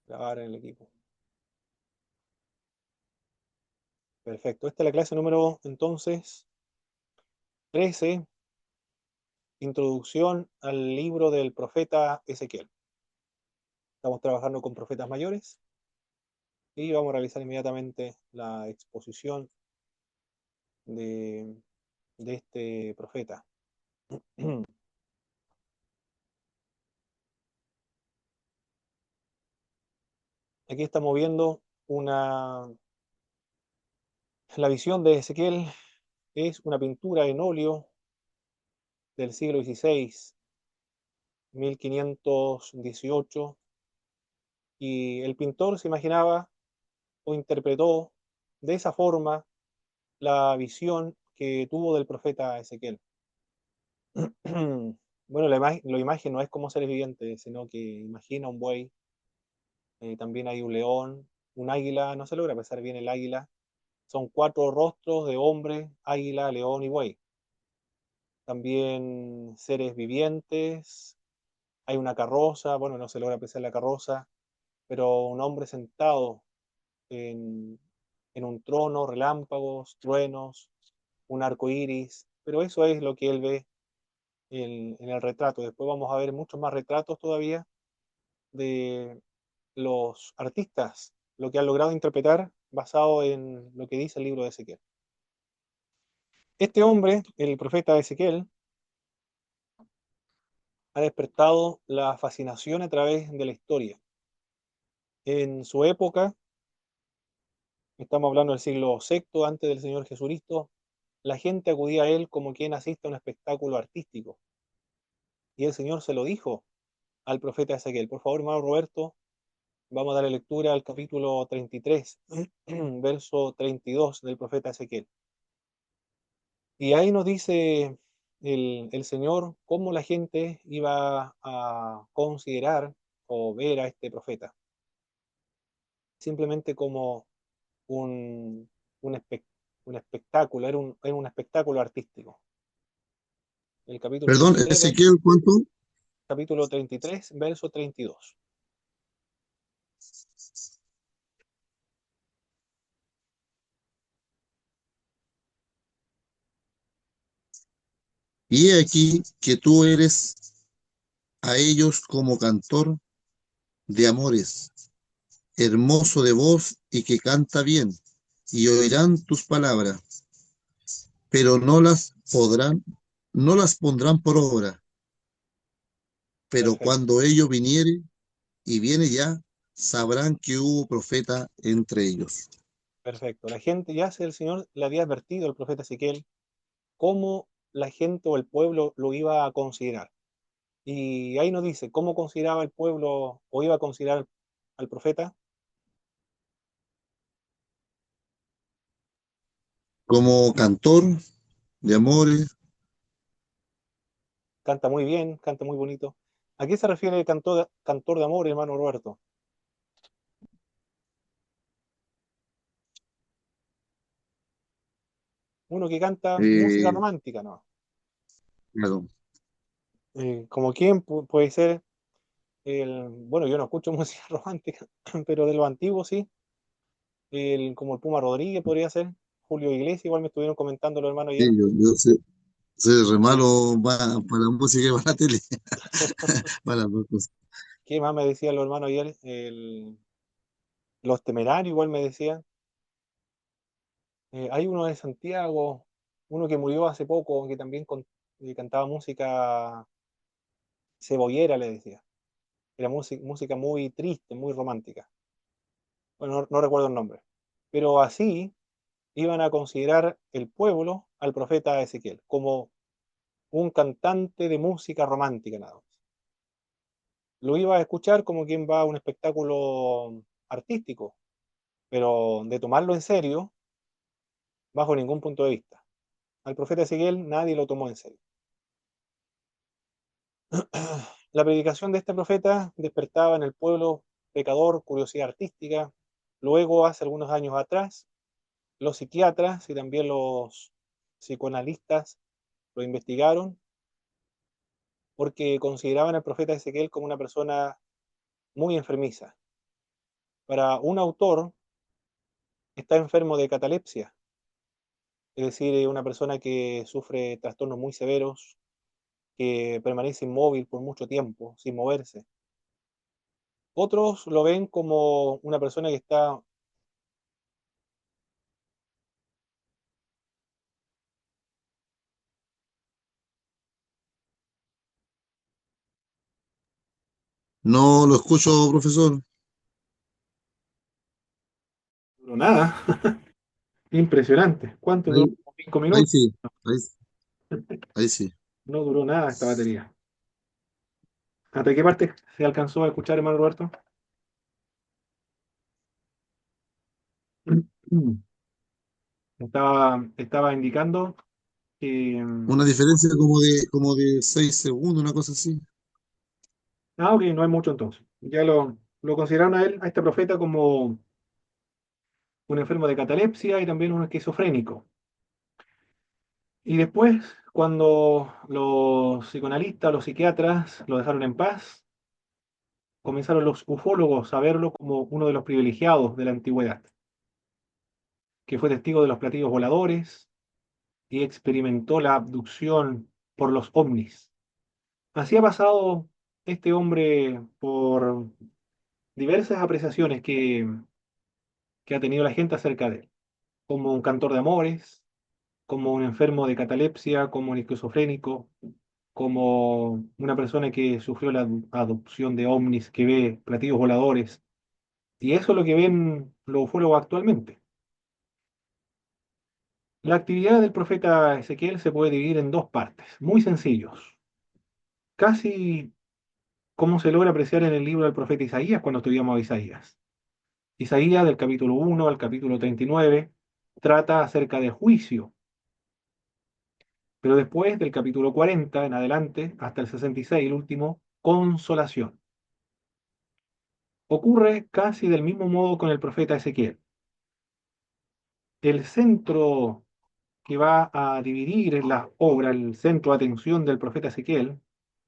Grabar en el equipo. Perfecto. Esta es la clase número, entonces, 13, introducción al libro del profeta Ezequiel. Estamos trabajando con profetas mayores y vamos a realizar inmediatamente la exposición de, de este profeta. Aquí estamos viendo la visión de Ezequiel. Es una pintura en óleo del siglo XVI, 1518, y el pintor se imaginaba o interpretó de esa forma la visión que tuvo del profeta Ezequiel. Bueno, la imagen no es como seres vivientes, sino que imagina un buey, también hay un león, un águila, no se logra pensar bien el águila. Son 4 rostros de hombre, águila, león y buey. También seres vivientes, hay una carroza, bueno, no se logra apreciar la carroza, pero un hombre sentado en, en un trono, relámpagos, truenos, un arco iris, pero eso es lo que él ve en el retrato. Después vamos a ver muchos más retratos todavía de los artistas, lo que han logrado interpretar basado en lo que dice el libro de Ezequiel. Este hombre, el profeta Ezequiel, ha despertado la fascinación a través de la historia. En su época, estamos hablando del siglo VI antes del Señor Jesucristo, la gente acudía a él como quien asiste a un espectáculo artístico. Y el Señor se lo dijo al profeta Ezequiel. Por favor, hermano Roberto, vamos a darle lectura al capítulo 33, verso 32 del profeta Ezequiel. Y ahí nos dice el Señor cómo la gente iba a considerar o ver a este profeta. Simplemente como un, un, espe- un espectáculo, era un espectáculo artístico. El capítulo Perdón, 33, Ezequiel, ¿cuánto? capítulo 33, verso 32. Y he aquí que tú eres a ellos como cantor de amores, hermoso de voz y que canta bien, y oirán tus palabras, pero no las pondrán por obra. Pero Perfecto, cuando ello viniere y viene ya, sabrán que hubo profeta entre ellos. perfecto. La gente, ya el Señor le había advertido al profeta Ezequiel cómo la gente o el pueblo lo iba a considerar. Y ahí nos dice cómo consideraba el pueblo o iba a considerar al profeta. Como cantor de amores. Canta muy bien, canta muy bonito. ¿A qué se refiere el cantor de amor, hermano Roberto? Uno que canta música eh, romántica, ¿no? claro. Como quién puede ser bueno, yo no escucho música romántica, pero de los antiguos sí, como el Puma Rodríguez podría ser, Julio Iglesias, igual me estuvieron comentando los hermanos Sí, ayer. yo soy re El, malo para la música y para la tele, para las dos cosas. ¿Qué más me decían los hermanos ayer? Los Temerarios, igual me decían. Hay uno de Santiago, uno que murió hace poco, que también cantaba música cebollera, le decía. Era música muy triste, muy romántica. Bueno, no recuerdo el nombre. Pero así iban a considerar el pueblo al profeta Ezequiel como un cantante de música romántica nada más. Lo iba a escuchar como quien va a un espectáculo artístico, pero de tomarlo en serio, bajo ningún punto de vista. Al profeta Ezequiel nadie lo tomó en serio. La predicación de este profeta despertaba en el pueblo pecador curiosidad artística. Luego, hace algunos años atrás, los psiquiatras y también los psicoanalistas lo investigaron porque consideraban al profeta Ezequiel como una persona muy enfermiza. Para un autor está enfermo de catalepsia, es decir, una persona que sufre trastornos muy severos, que permanece inmóvil por mucho tiempo, sin moverse. Otros lo ven como una persona que está... No lo escucho, profesor. No, nada, impresionante. ¿Cuánto duró? Ahí, 5 ahí minutos. sí, ahí, ahí sí. No duró nada esta batería. ¿Hasta qué parte se alcanzó a escuchar, hermano Roberto? Estaba indicando que... Una diferencia como de 6 segundos, una cosa así. Ok, no hay mucho entonces. Ya lo consideraron a él, a este profeta, como un enfermo de catalepsia y también un esquizofrénico. Y después, cuando los psicoanalistas, los psiquiatras lo dejaron en paz, comenzaron los ufólogos a verlo como uno de los privilegiados de la antigüedad, que fue testigo de los platillos voladores y experimentó la abducción por los ovnis. Así ha pasado este hombre por diversas apreciaciones que ha tenido la gente acerca de él, como un cantor de amores, como un enfermo de catalepsia, como un esquizofrénico, como una persona que sufrió la adopción de ovnis, que ve platillos voladores. Y eso es lo que ven los ufólogos actualmente. La actividad del profeta Ezequiel se puede dividir en dos partes, muy sencillos, casi como se logra apreciar en el libro del profeta Isaías cuando estudiamos a Isaías. Isaías, del capítulo 1 al capítulo 39, trata acerca del juicio, pero después del capítulo 40 en adelante, hasta el 66, el último, consolación. Ocurre casi del mismo modo con el profeta Ezequiel. El centro que va a dividir la obra, el centro de atención del profeta Ezequiel,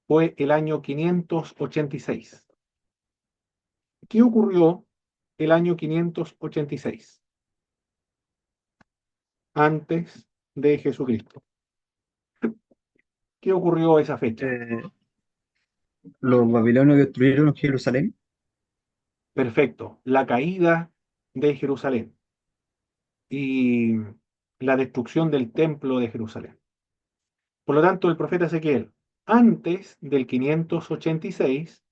fue el año 586. ¿Qué ocurrió el año 586? Antes de Jesucristo. ¿Qué ocurrió esa fecha? Eh, los babilonios destruyeron Jerusalén. Perfecto. La caída de Jerusalén y la destrucción del templo de Jerusalén. Por lo tanto, el profeta Ezequiel, antes del 586,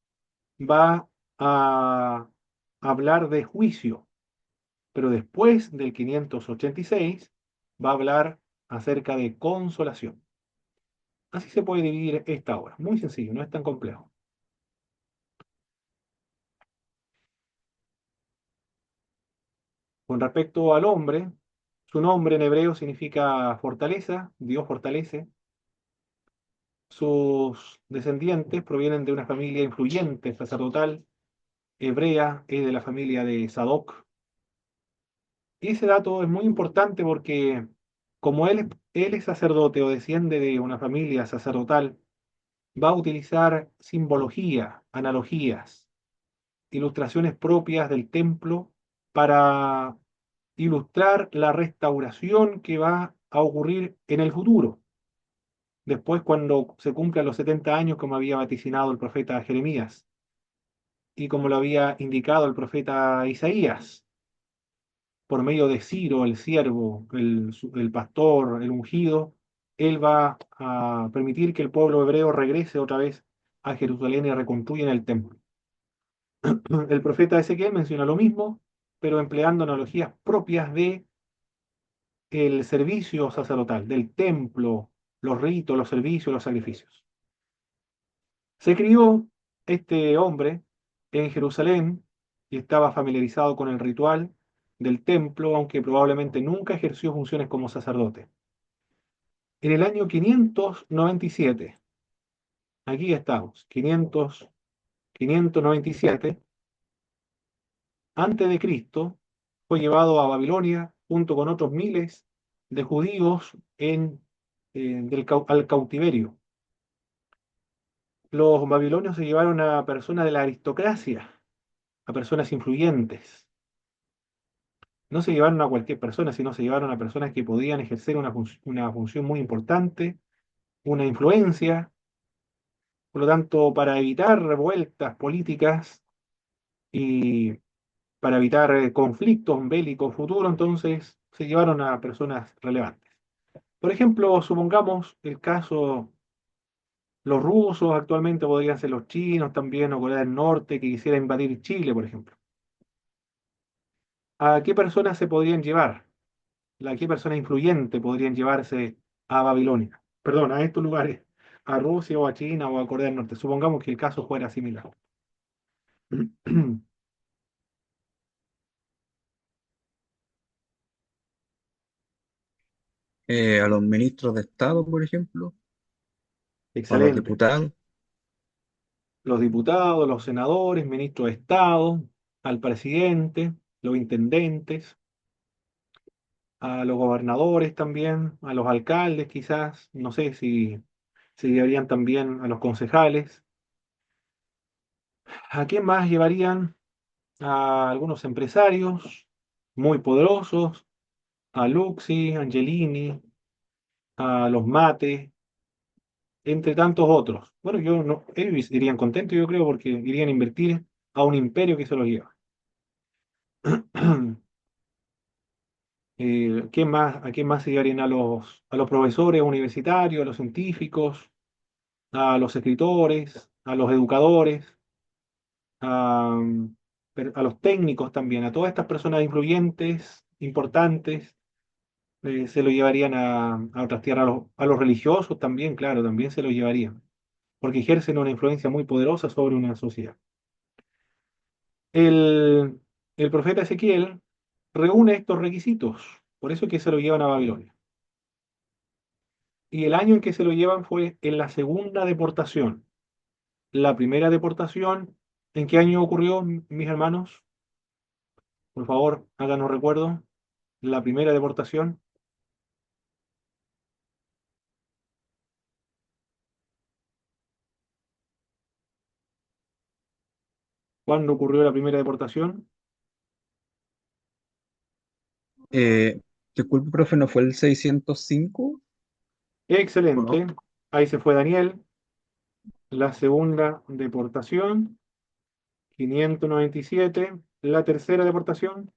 va a hablar de juicio, pero después del 586 va a hablar acerca de consolación. Así se puede dividir esta obra. Muy sencillo, no es tan complejo. Con respecto al hombre, su nombre en hebreo significa fortaleza, Dios fortalece. Sus descendientes provienen de una familia influyente sacerdotal hebrea, es de la familia de Sadoc. Y ese dato es muy importante porque como él es sacerdote o desciende de una familia sacerdotal, va a utilizar simbología, analogías, ilustraciones propias del templo para ilustrar la restauración que va a ocurrir en el futuro. Después, cuando se cumplan los 70 años, como había vaticinado el profeta Jeremías y como lo había indicado el profeta Isaías, por medio de Ciro, el siervo, el pastor, el ungido, él va a permitir que el pueblo hebreo regrese otra vez a Jerusalén y reconstruyan el templo. El profeta Ezequiel menciona lo mismo, pero empleando analogías propias de el servicio sacerdotal, del templo, los ritos, los servicios, los sacrificios. Se crió este hombre en Jerusalén y estaba familiarizado con el ritual del templo, aunque probablemente nunca ejerció funciones como sacerdote. En el año 597, aquí estamos, 597, antes de Cristo, fue llevado a Babilonia junto con otros miles de judíos al cautiverio. Los babilonios se llevaron a personas de la aristocracia, a personas influyentes. No se llevaron a cualquier persona, sino se llevaron a personas que podían ejercer una función muy importante, una influencia. Por lo tanto, para evitar revueltas políticas y para evitar conflictos bélicos futuros, entonces se llevaron a personas relevantes. Por ejemplo, supongamos el caso, los rusos actualmente podrían ser los chinos también, o Corea del Norte, que quisiera invadir Chile, por ejemplo. ¿A qué personas se podrían llevar? ¿A qué personas influyentes podrían llevarse a Babilonia? Perdón, a estos lugares, a Rusia o a China o a Corea del Norte. Supongamos que el caso fuera similar. A los ministros de Estado, por ejemplo, o a los Excelente. diputados. Los diputados, los senadores, ministros de Estado, al presidente, los intendentes, a los gobernadores también, a los alcaldes quizás, no sé si se llevarían también a los concejales. ¿A quién más llevarían? A algunos empresarios muy poderosos, a Luxi, Angelini, a los Mate, entre tantos otros. Bueno, yo no, ellos irían contentos, yo creo, porque irían a invertir a un imperio que se los lleva. ¿Quién más, a quién más se llevarían? A los profesores universitarios, a los científicos, a los escritores, a los educadores, a, a los técnicos también, a todas estas personas influyentes, importantes, se lo llevarían a otras tierras, a los religiosos también, claro, también se lo llevarían, porque ejercen una influencia muy poderosa sobre una sociedad. El, el profeta Ezequiel reúne estos requisitos, por eso es que se lo llevan a Babilonia. Y el año en que se lo llevan fue en la segunda deportación. La primera deportación, ¿en qué año ocurrió, mis hermanos? Por favor, háganos recuerdo. La primera deportación, ¿cuándo ocurrió la primera deportación? Eh, Disculpe, profe, ¿no fue el 605? ¿O no? Excelente. Ahí se fue Daniel. La segunda deportación, 597. La tercera deportación,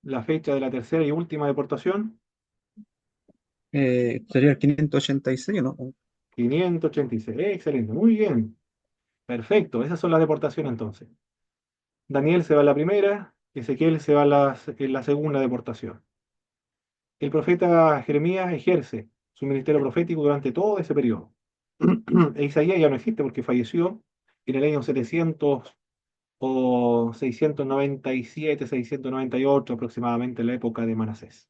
la fecha de la tercera y última deportación, Sería el 586, ¿no? 586. Excelente, muy bien. Perfecto, esas son las deportaciones entonces. Daniel se va a la primera, Ezequiel se va a en la segunda deportación. El profeta Jeremías ejerce su ministerio profético durante todo ese periodo. E Isaías ya no existe porque falleció en el año 700 o 697, 698 aproximadamente, en la época de Manasés.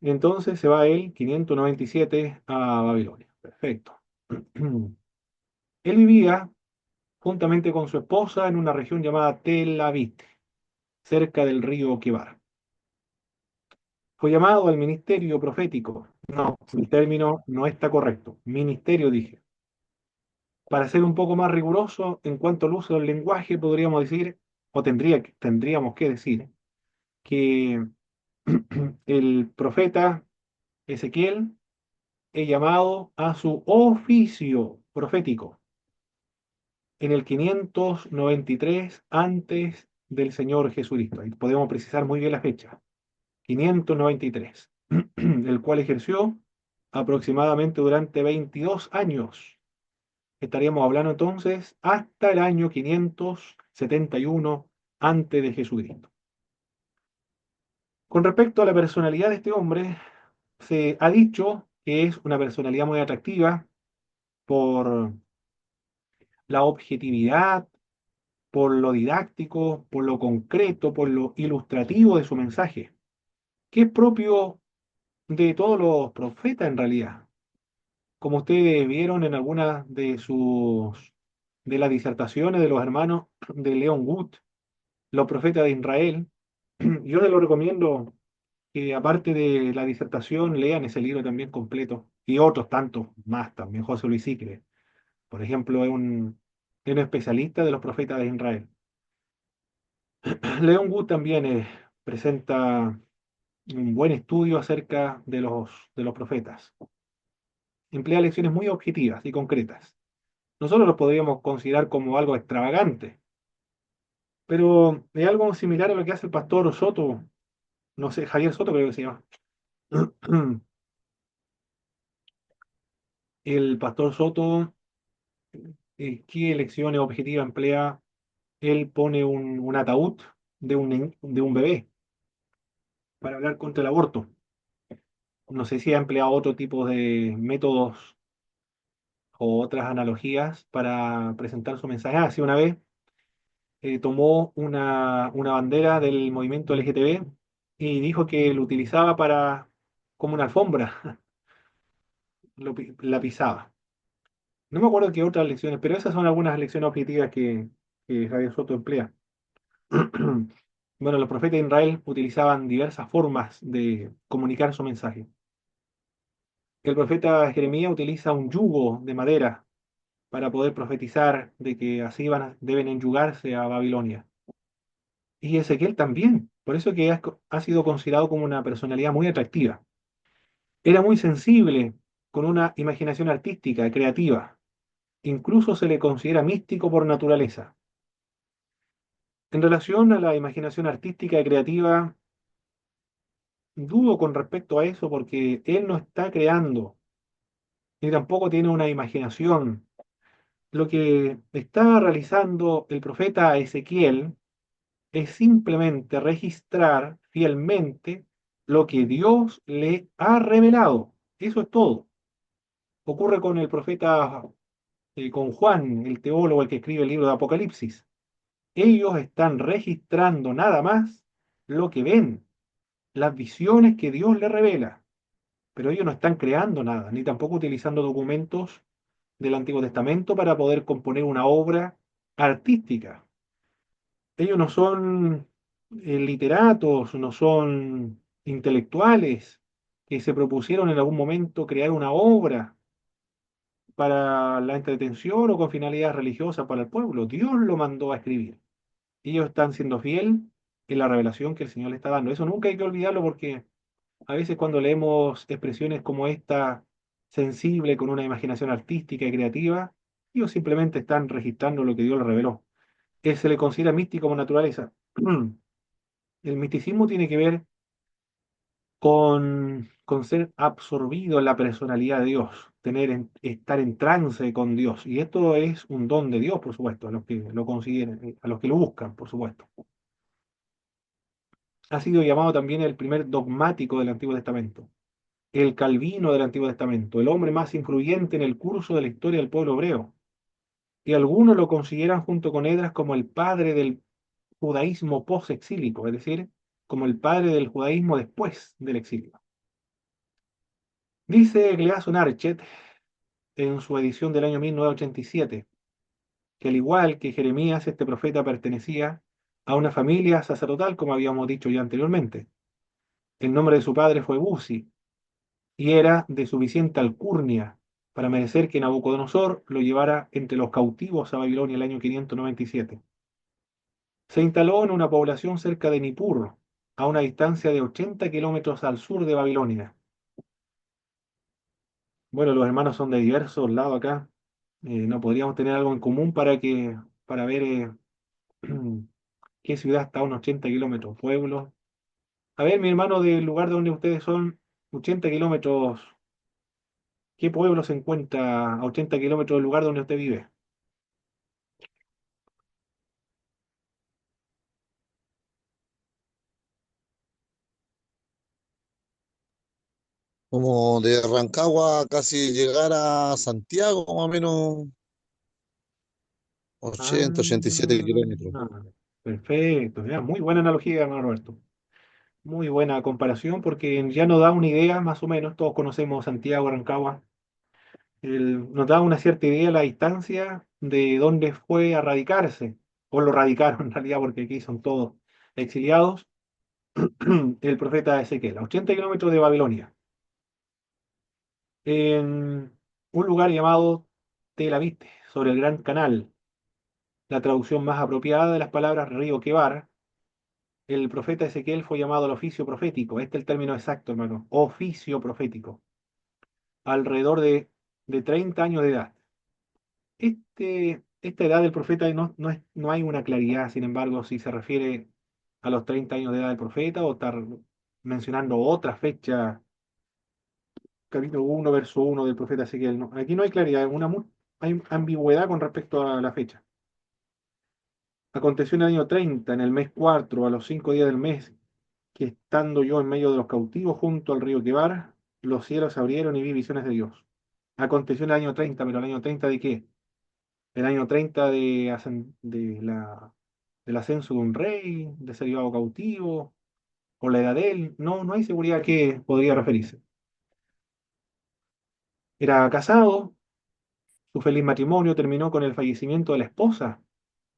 Entonces se va él, 597, a Babilonia. Perfecto. Él vivía juntamente con su esposa en una región llamada Tel Aviv, cerca del río Quebar. Fue llamado al ministerio profético. No, el término no está correcto. Ministerio, dije. Para ser un poco más riguroso en cuanto al uso del lenguaje, podríamos decir, o tendríamos que decir, que el profeta Ezequiel es llamado a su oficio profético en el 593 antes del Señor Jesucristo. Ahí podemos precisar muy bien la fecha. 593, el cual ejerció aproximadamente durante 22 años. Estaríamos hablando entonces hasta el año 571 antes de Jesucristo. Con respecto a la personalidad de este hombre, se ha dicho que es una personalidad muy atractiva por la objetividad, por lo didáctico, por lo concreto, por lo ilustrativo de su mensaje, que es propio de todos los profetas en realidad. Como ustedes vieron en algunas de las disertaciones de los hermanos de Leon Wood, los profetas de Israel, yo les lo recomiendo que aparte de la disertación lean ese libro también completo y otros tantos más también. José Luis Sicre, por ejemplo, es un especialista de los profetas de Israel. Leon Wood también presenta un buen estudio acerca de los profetas. Emplea lecciones muy objetivas y concretas. Nosotros lo podríamos considerar como algo extravagante, pero es algo similar a lo que hace el pastor Soto, no sé, Javier Soto creo que se llama. El pastor Soto, ¿qué lecciones objetivas emplea? Él pone un ataúd de un bebé para hablar contra el aborto. No sé si ha empleado otro tipo de métodos o otras analogías para presentar su mensaje. Así una vez tomó una bandera del movimiento LGTB y dijo que lo utilizaba para como una alfombra, la pisaba. No me acuerdo qué otras lecciones, pero esas son algunas lecciones objetivas que Javier Soto emplea. Bueno, los profetas de Israel utilizaban diversas formas de comunicar su mensaje. El profeta Jeremías utiliza un yugo de madera para poder profetizar de que así deben enyugarse a Babilonia. Y Ezequiel también, por eso que ha sido considerado como una personalidad muy atractiva. Era muy sensible, con una imaginación artística, creativa. Incluso se le considera místico por naturaleza. En relación a la imaginación artística y creativa, dudo con respecto a eso porque él no está creando, ni tampoco tiene una imaginación. Lo que está realizando el profeta Ezequiel es simplemente registrar fielmente lo que Dios le ha revelado. Eso es todo. Ocurre con el profeta, con Juan, el teólogo, el que escribe el libro de Apocalipsis. Ellos están registrando nada más lo que ven, las visiones que Dios le revela, pero ellos no están creando nada, ni tampoco utilizando documentos del Antiguo Testamento para poder componer una obra artística. Ellos no son literatos, no son intelectuales que se propusieron en algún momento crear una obra para la entretención o con finalidades religiosas para el pueblo. Dios lo mandó a escribir. Ellos están siendo fiel en la revelación que el Señor le está dando. Eso nunca hay que olvidarlo porque a veces cuando leemos expresiones como esta, sensible, con una imaginación artística y creativa, ellos simplemente están registrando lo que Dios les reveló. Se le considera místico como naturaleza. El misticismo tiene que ver con ser absorbido en la personalidad de Dios, estar en trance con Dios. Y esto es un don de Dios, por supuesto, a los que lo consideren, a los que lo buscan, por supuesto. Ha sido llamado también el primer dogmático del Antiguo Testamento, el Calvino del Antiguo Testamento, el hombre más influyente en el curso de la historia del pueblo hebreo. Y algunos lo consideran junto con Edras como el padre del judaísmo post-exílico, es decir, como el padre del judaísmo después del exilio. Dice Gleason Archet en su edición del año 1987 que al igual que Jeremías, este profeta pertenecía a una familia sacerdotal, como habíamos dicho ya anteriormente. El nombre de su padre fue Buzi y era de suficiente alcurnia para merecer que Nabucodonosor lo llevara entre los cautivos a Babilonia el año 597. Se instaló en una población cerca de Nippur, a una distancia de 80 kilómetros al sur de Babilonia. Bueno, los hermanos son de diversos lados acá. No podríamos tener algo en común para ver qué ciudad está a unos 80 kilómetros, pueblo. A ver, mi hermano, del lugar de donde ustedes son, 80 kilómetros, ¿qué pueblo se encuentra a 80 kilómetros del lugar donde usted vive? Como de Rancagua casi llegar a Santiago, más o menos Ah, 87 kilómetros. perfecto, ya, muy buena analogía, hermano Roberto. Muy buena comparación porque ya nos da una idea, más o menos, todos conocemos Santiago, Rancagua, nos da una cierta idea de la distancia de dónde fue a radicarse, o lo radicaron en realidad porque aquí son todos exiliados. el profeta Ezequiel, a 80 kilómetros de Babilonia, en un lugar llamado Tel Aviv, sobre el Gran Canal. La traducción más apropiada de las palabras río Quebar, el profeta Ezequiel fue llamado al oficio profético. Este es el término exacto, hermano. Oficio profético. Alrededor de 30 años de edad. Esta edad del profeta no hay una claridad, sin embargo, si se refiere a los 30 años de edad del profeta o estar mencionando otra fecha, capítulo 1, verso 1 del profeta Ezequiel. No, aquí no hay claridad, hay ambigüedad con respecto a la fecha. Aconteció en el año 30, en el mes cuarto, a los 5 días del mes, que estando yo en medio de los cautivos junto al río Quebar, los cielos se abrieron y vi visiones de Dios. Aconteció en el año 30, pero ¿el año 30 de qué? El año 30 del ascenso de un rey, de ser llevado cautivo, o la edad de él. No, no hay seguridad a qué podría referirse. Era casado, su feliz matrimonio terminó con el fallecimiento de la esposa,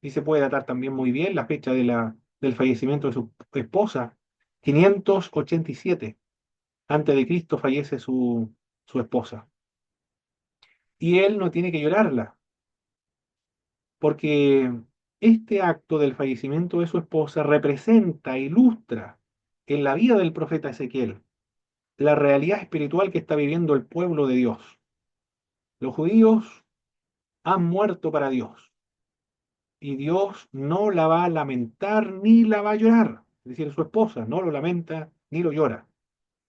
y se puede datar también muy bien la fecha del fallecimiento de su esposa, 587. Antes de Cristo fallece su esposa. Y él no tiene que llorarla, porque este acto del fallecimiento de su esposa representa, ilustra en la vida del profeta Ezequiel la realidad espiritual que está viviendo el pueblo de Dios. Los judíos han muerto para Dios y Dios no la va a lamentar ni la va a llorar. Es decir, su esposa no lo lamenta ni lo llora.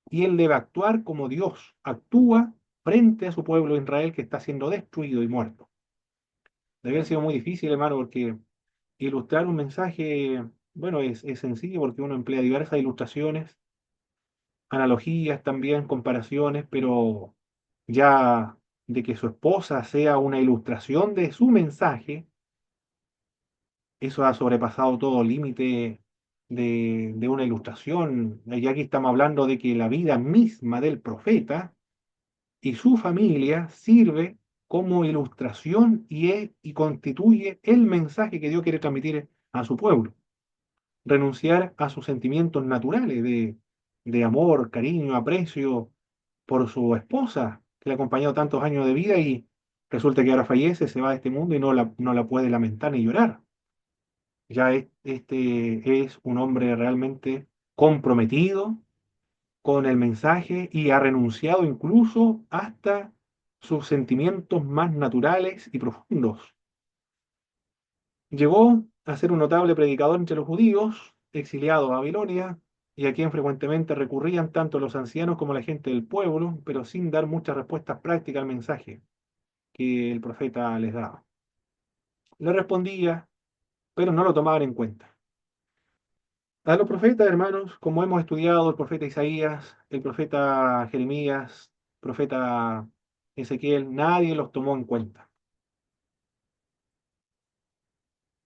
Y él debe actuar como Dios actúa frente a su pueblo Israel que está siendo destruido y muerto. Debe haber sido muy difícil, hermano, porque ilustrar un mensaje, bueno, es sencillo porque uno emplea diversas ilustraciones, analogías también, comparaciones, pero ya de que su esposa sea una ilustración de su mensaje, eso ha sobrepasado todo límite de una ilustración. Y aquí estamos hablando de que la vida misma del profeta y su familia sirve como ilustración y constituye el mensaje que Dios quiere transmitir a su pueblo. Renunciar a sus sentimientos naturales de amor, cariño, aprecio por su esposa, que le ha acompañado tantos años de vida y resulta que ahora fallece, se va de este mundo y no la puede lamentar ni llorar. Ya este es un hombre realmente comprometido con el mensaje y ha renunciado incluso hasta sus sentimientos más naturales y profundos. Llegó a ser un notable predicador entre los judíos, exiliado a Babilonia, y a quien frecuentemente recurrían tanto los ancianos como la gente del pueblo, pero sin dar muchas respuestas prácticas al mensaje que el profeta les daba. Le respondía, pero no lo tomaban en cuenta. A los profetas, hermanos, como hemos estudiado, el profeta Isaías, el profeta Jeremías, el profeta Ezequiel, nadie los tomó en cuenta.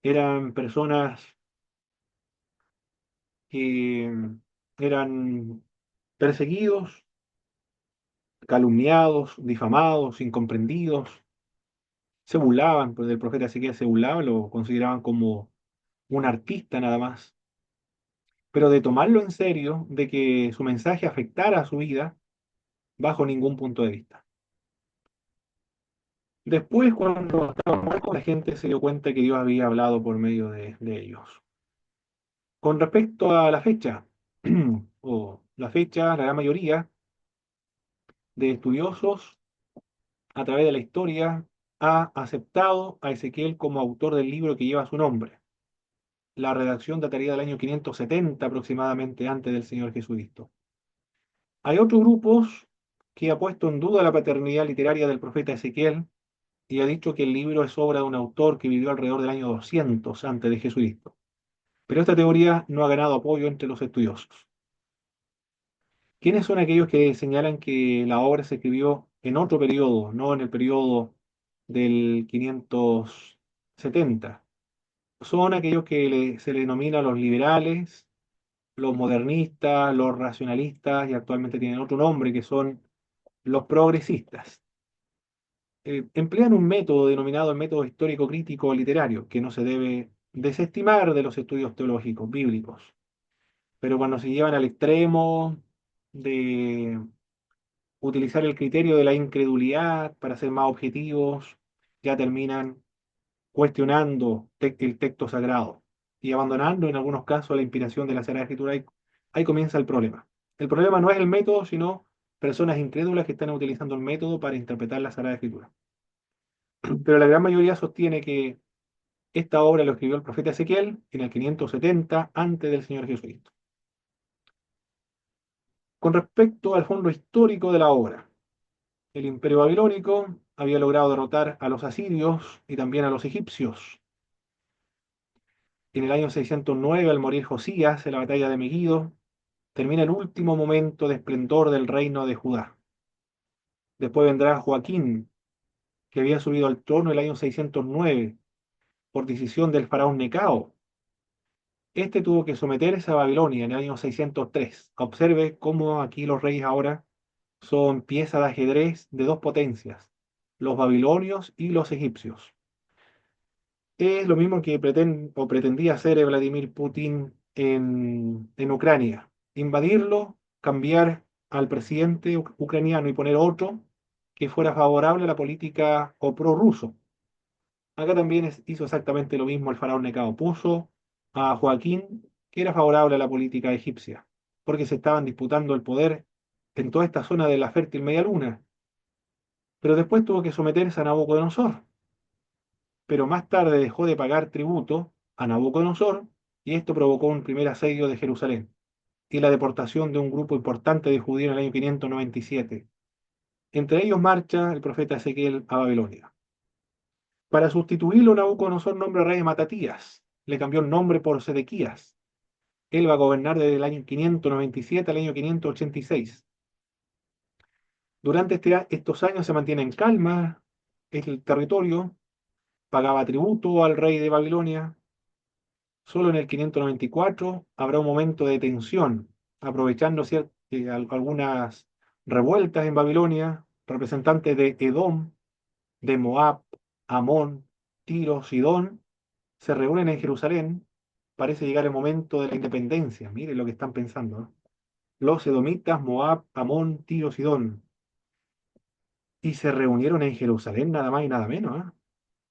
Eran personas que eran perseguidos, calumniados, difamados, incomprendidos, se burlaban, pues del profeta Ezequiel se burlaban, lo consideraban como un artista nada más. Pero de tomarlo en serio, de que su mensaje afectara a su vida, bajo ningún punto de vista. Después, cuando estaba muerto, la gente se dio cuenta que Dios había hablado por medio de ellos. Con respecto a la fecha, o la fecha, la gran mayoría de estudiosos a través de la historia ha aceptado a Ezequiel como autor del libro que lleva su nombre. La redacción dataría del año 570 aproximadamente antes del Señor Jesucristo. Hay otros grupos que ha puesto en duda la paternidad literaria del profeta Ezequiel y ha dicho que el libro es obra de un autor que vivió alrededor del año 200 antes de Jesucristo. Pero esta teoría no ha ganado apoyo entre los estudiosos. ¿Quiénes son aquellos que señalan que la obra se escribió en otro periodo, no en el periodo del 570? Son aquellos que se le denomina los liberales, los modernistas, los racionalistas y actualmente tienen otro nombre que son los progresistas. Emplean un método denominado el método histórico crítico literario, que no se debe desestimar de los estudios teológicos bíblicos. pero cuando se llevan al extremo de utilizar el criterio de la incredulidad para ser más objetivos, ya terminan cuestionando el texto sagrado y abandonando en algunos casos la inspiración de la Sagrada Escritura. Ahí comienza el problema. El problema no es el método, sino personas incrédulas que están utilizando el método para interpretar la Sagrada Escritura. Pero la gran mayoría sostiene que esta obra lo escribió el profeta Ezequiel en el 570 antes del Señor Jesucristo. Con respecto al fondo histórico de la obra, el imperio babilónico había logrado derrotar a los asirios y también a los egipcios. En el año 609, al morir Josías en la batalla de Megiddo, termina el último momento de esplendor del reino de Judá. Después vendrá Joaquín, que había subido al trono el año 609 por decisión del faraón Necao. Este tuvo que someterse a Babilonia en el año 603. Observe cómo aquí los reyes ahora son piezas de ajedrez de dos potencias, los babilonios y los egipcios. Es lo mismo que pretendía hacer Vladimir Putin en Ucrania. Invadirlo, cambiar al presidente ucraniano y poner otro que fuera favorable a la política o prorruso. Acá también hizo exactamente lo mismo el faraón Necao. Puso a Joaquín, que era favorable a la política egipcia, porque se estaban disputando el poder en toda esta zona de la fértil Media Luna. Pero después tuvo que someterse a Nabucodonosor, pero más tarde dejó de pagar tributo a Nabucodonosor y esto provocó un primer asedio de Jerusalén y la deportación de un grupo importante de judíos en el año 597. Entre ellos marcha el profeta Ezequiel a Babilonia. Para sustituirlo, Nabucodonosor nombra al rey Matatías, le cambió el nombre por Sedequías. Él va a gobernar desde el año 597 al año 586. Durante estos años se mantiene en calma el territorio, pagaba tributo al rey de Babilonia. Solo en el 594 habrá un momento de tensión, aprovechando algunas revueltas en Babilonia, representantes de Edom, de Moab, Amón, Tiro, Sidón, se reúnen en Jerusalén. Parece llegar el momento de la independencia. Mire lo que están pensando, ¿no? Los edomitas, Moab, Amón, Tiro, Sidón. Y se reunieron en Jerusalén nada más y nada menos, ¿eh?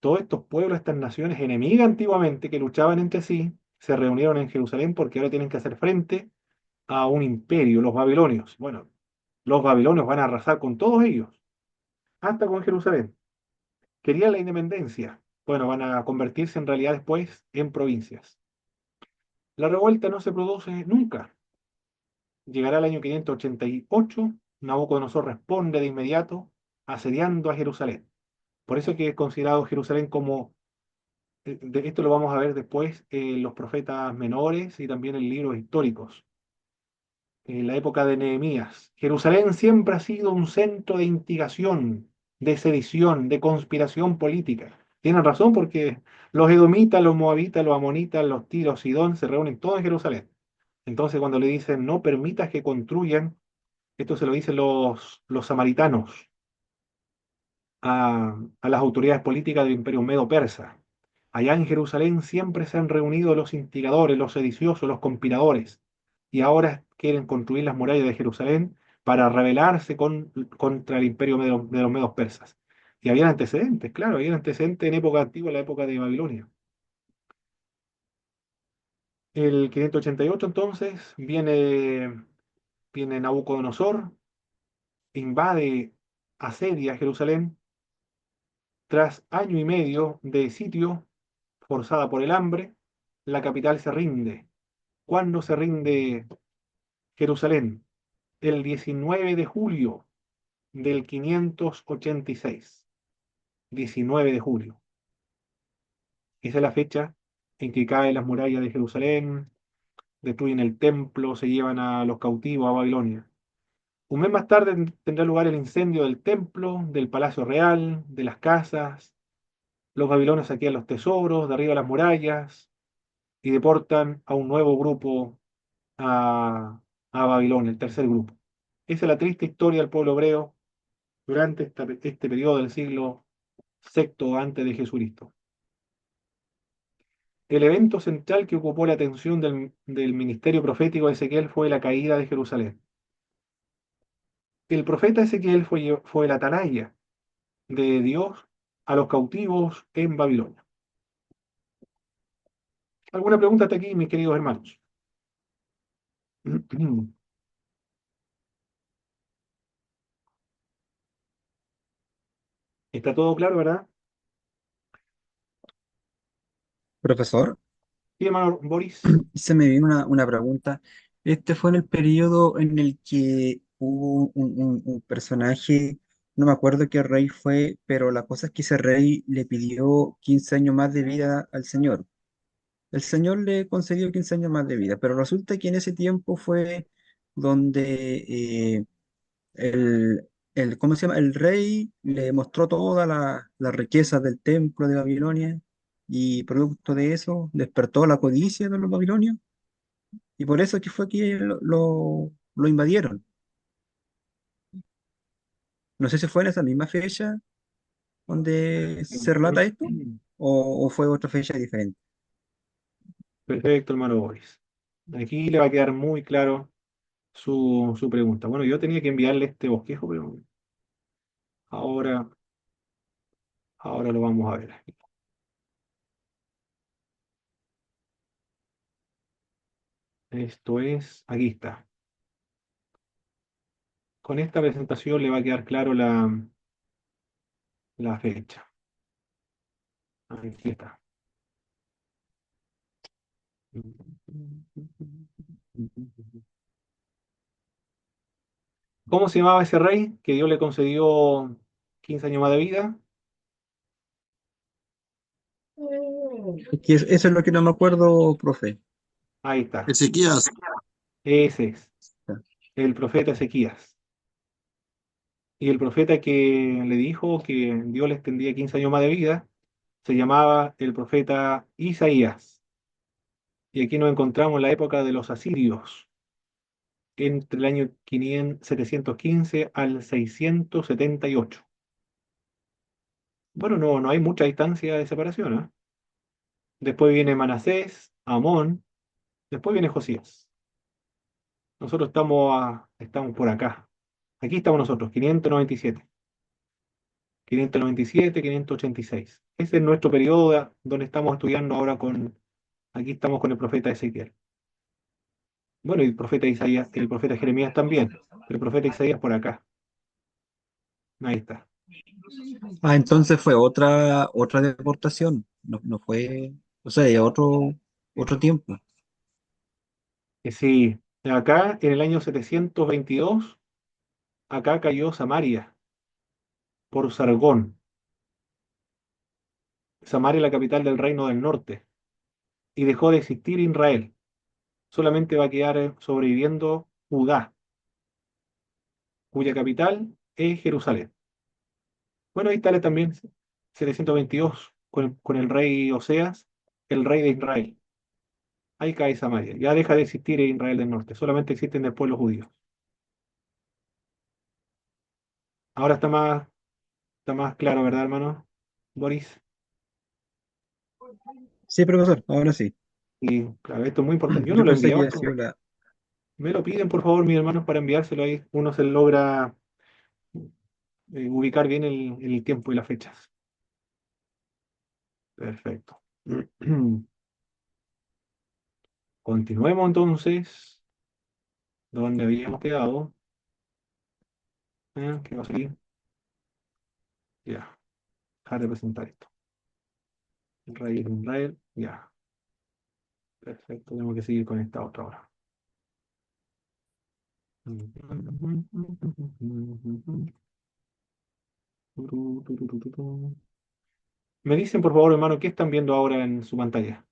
Todos estos pueblos, estas naciones enemigas antiguamente que luchaban entre sí, se reunieron en Jerusalén porque ahora tienen que hacer frente a un imperio, los babilonios. Bueno, los babilonios van a arrasar con todos ellos, hasta con Jerusalén. Querían la independencia. Bueno, van a convertirse en realidad después en provincias. La revuelta no se produce nunca. Llegará el año 588, Nabucodonosor responde de inmediato asediando a Jerusalén. Por eso que es considerado Jerusalén como de esto lo vamos a ver después en los profetas menores y también en libros históricos. En la época de Nehemías, Jerusalén siempre ha sido un centro de instigación, de sedición, de conspiración política. Tienen razón porque los edomitas, los moabitas, los amonitas, los tiros, Sidón se reúnen todos en Jerusalén. Entonces cuando le dicen no permitas que construyan, esto se lo dicen los samaritanos a las autoridades políticas del Imperio Medo-Persa. Allá en Jerusalén siempre se han reunido los instigadores, los sediciosos, los conspiradores, y ahora quieren construir las murallas de Jerusalén para rebelarse contra el imperio de los medos persas. Y había antecedentes, claro, había antecedentes en época antigua, en la época de Babilonia. El 588 entonces viene Nabucodonosor, invade, asedia Jerusalén. Tras año y medio de sitio, forzada por el hambre, la capital se rinde. ¿Cuándo se rinde Jerusalén? El 19 de julio del 586. 19 de julio. Esa es la fecha en que caen las murallas de Jerusalén, destruyen el templo, se llevan a los cautivos a Babilonia. Un mes más tarde tendrá lugar el incendio del templo, del palacio real, de las casas. Los babilonios saquean los tesoros, derriban las murallas y deportan a un nuevo grupo a, a Babilonia, el tercer grupo. Esa es la triste historia del pueblo hebreo durante este periodo del siglo VI antes de Jesucristo. El evento central que ocupó la atención del ministerio profético de Ezequiel fue la caída de Jerusalén. El profeta Ezequiel fue el atalaya de Dios a los cautivos en Babilonia. ¿Alguna pregunta hasta aquí, mis queridos hermanos? ¿Está todo claro, verdad? Profesor, Sí, hermano Boris. se me vino una pregunta. Este fue en el periodo en el que hubo un personaje, no me acuerdo qué rey fue, pero la cosa es que ese rey le pidió 15 años más de vida al Señor. El Señor le concedió 15 años más de vida, pero resulta que en ese tiempo fue donde ¿cómo se llama? El rey le mostró todas las riquezas del templo de Babilonia y producto de eso despertó la codicia de los babilonios y por eso que fue que lo invadieron. No sé si fue en esa misma fecha donde se relata esto o fue otra fecha diferente. Perfecto, hermano Boris. Aquí le va a quedar muy claro su pregunta. Bueno, yo tenía que enviarle este bosquejo, pero ahora, ahora lo vamos a ver. Esto es, aquí está. Con esta presentación le va a quedar claro la fecha. Aquí está. ¿Cómo se llamaba ese rey que Dios le concedió 15 años más de vida? Es que eso es lo que no me acuerdo, profe. Ahí está. Ezequías, Ese es el profeta Ezequías. Y el profeta que le dijo que Dios le extendía 15 años más de vida se llamaba el profeta Isaías. Y aquí nos encontramos en la época de los asirios, entre el año 715 al 678. Bueno, no hay mucha distancia de separación, ¿eh? Después viene Manasés, Amón, después viene Josías. Nosotros estamos por acá. Aquí estamos nosotros, 597, 597, 586. Ese es nuestro periodo donde estamos estudiando ahora aquí estamos con el profeta Ezequiel. Bueno, y el profeta Isaías, el profeta Jeremías también, pero el profeta Isaías por acá. Ahí está. Ah, entonces fue otra deportación, no fue, o sea, ya otro tiempo. Sí, acá en el año 722, acá cayó Samaria por Sargón. Samaria es la capital del reino del norte y dejó de existir Israel. Solamente va a quedar sobreviviendo Judá, cuya capital es Jerusalén. Bueno, ahí está también 722 con el rey Oseas, el rey de Israel. Ahí cae Samaria. Ya deja de existir Israel del norte, solamente existen el pueblo judío. Ahora está más claro, ¿verdad, hermano? Boris. Sí, profesor, ahora sí. Y claro, esto es muy importante. Yo no Yo lo he pensé que enviado. había sido la... Me lo piden, por favor, mis hermanos, para enviárselo ahí. Uno se logra ubicar bien el tiempo y las fechas. Perfecto. Continuemos entonces, donde habíamos quedado. ¿Qué va a salir? Ya, dejar de presentar esto. Raíz de Israel, ya. Perfecto, tenemos que seguir con esta otra ahora. Me dicen, por favor, hermano, ¿qué están viendo ahora en su pantalla?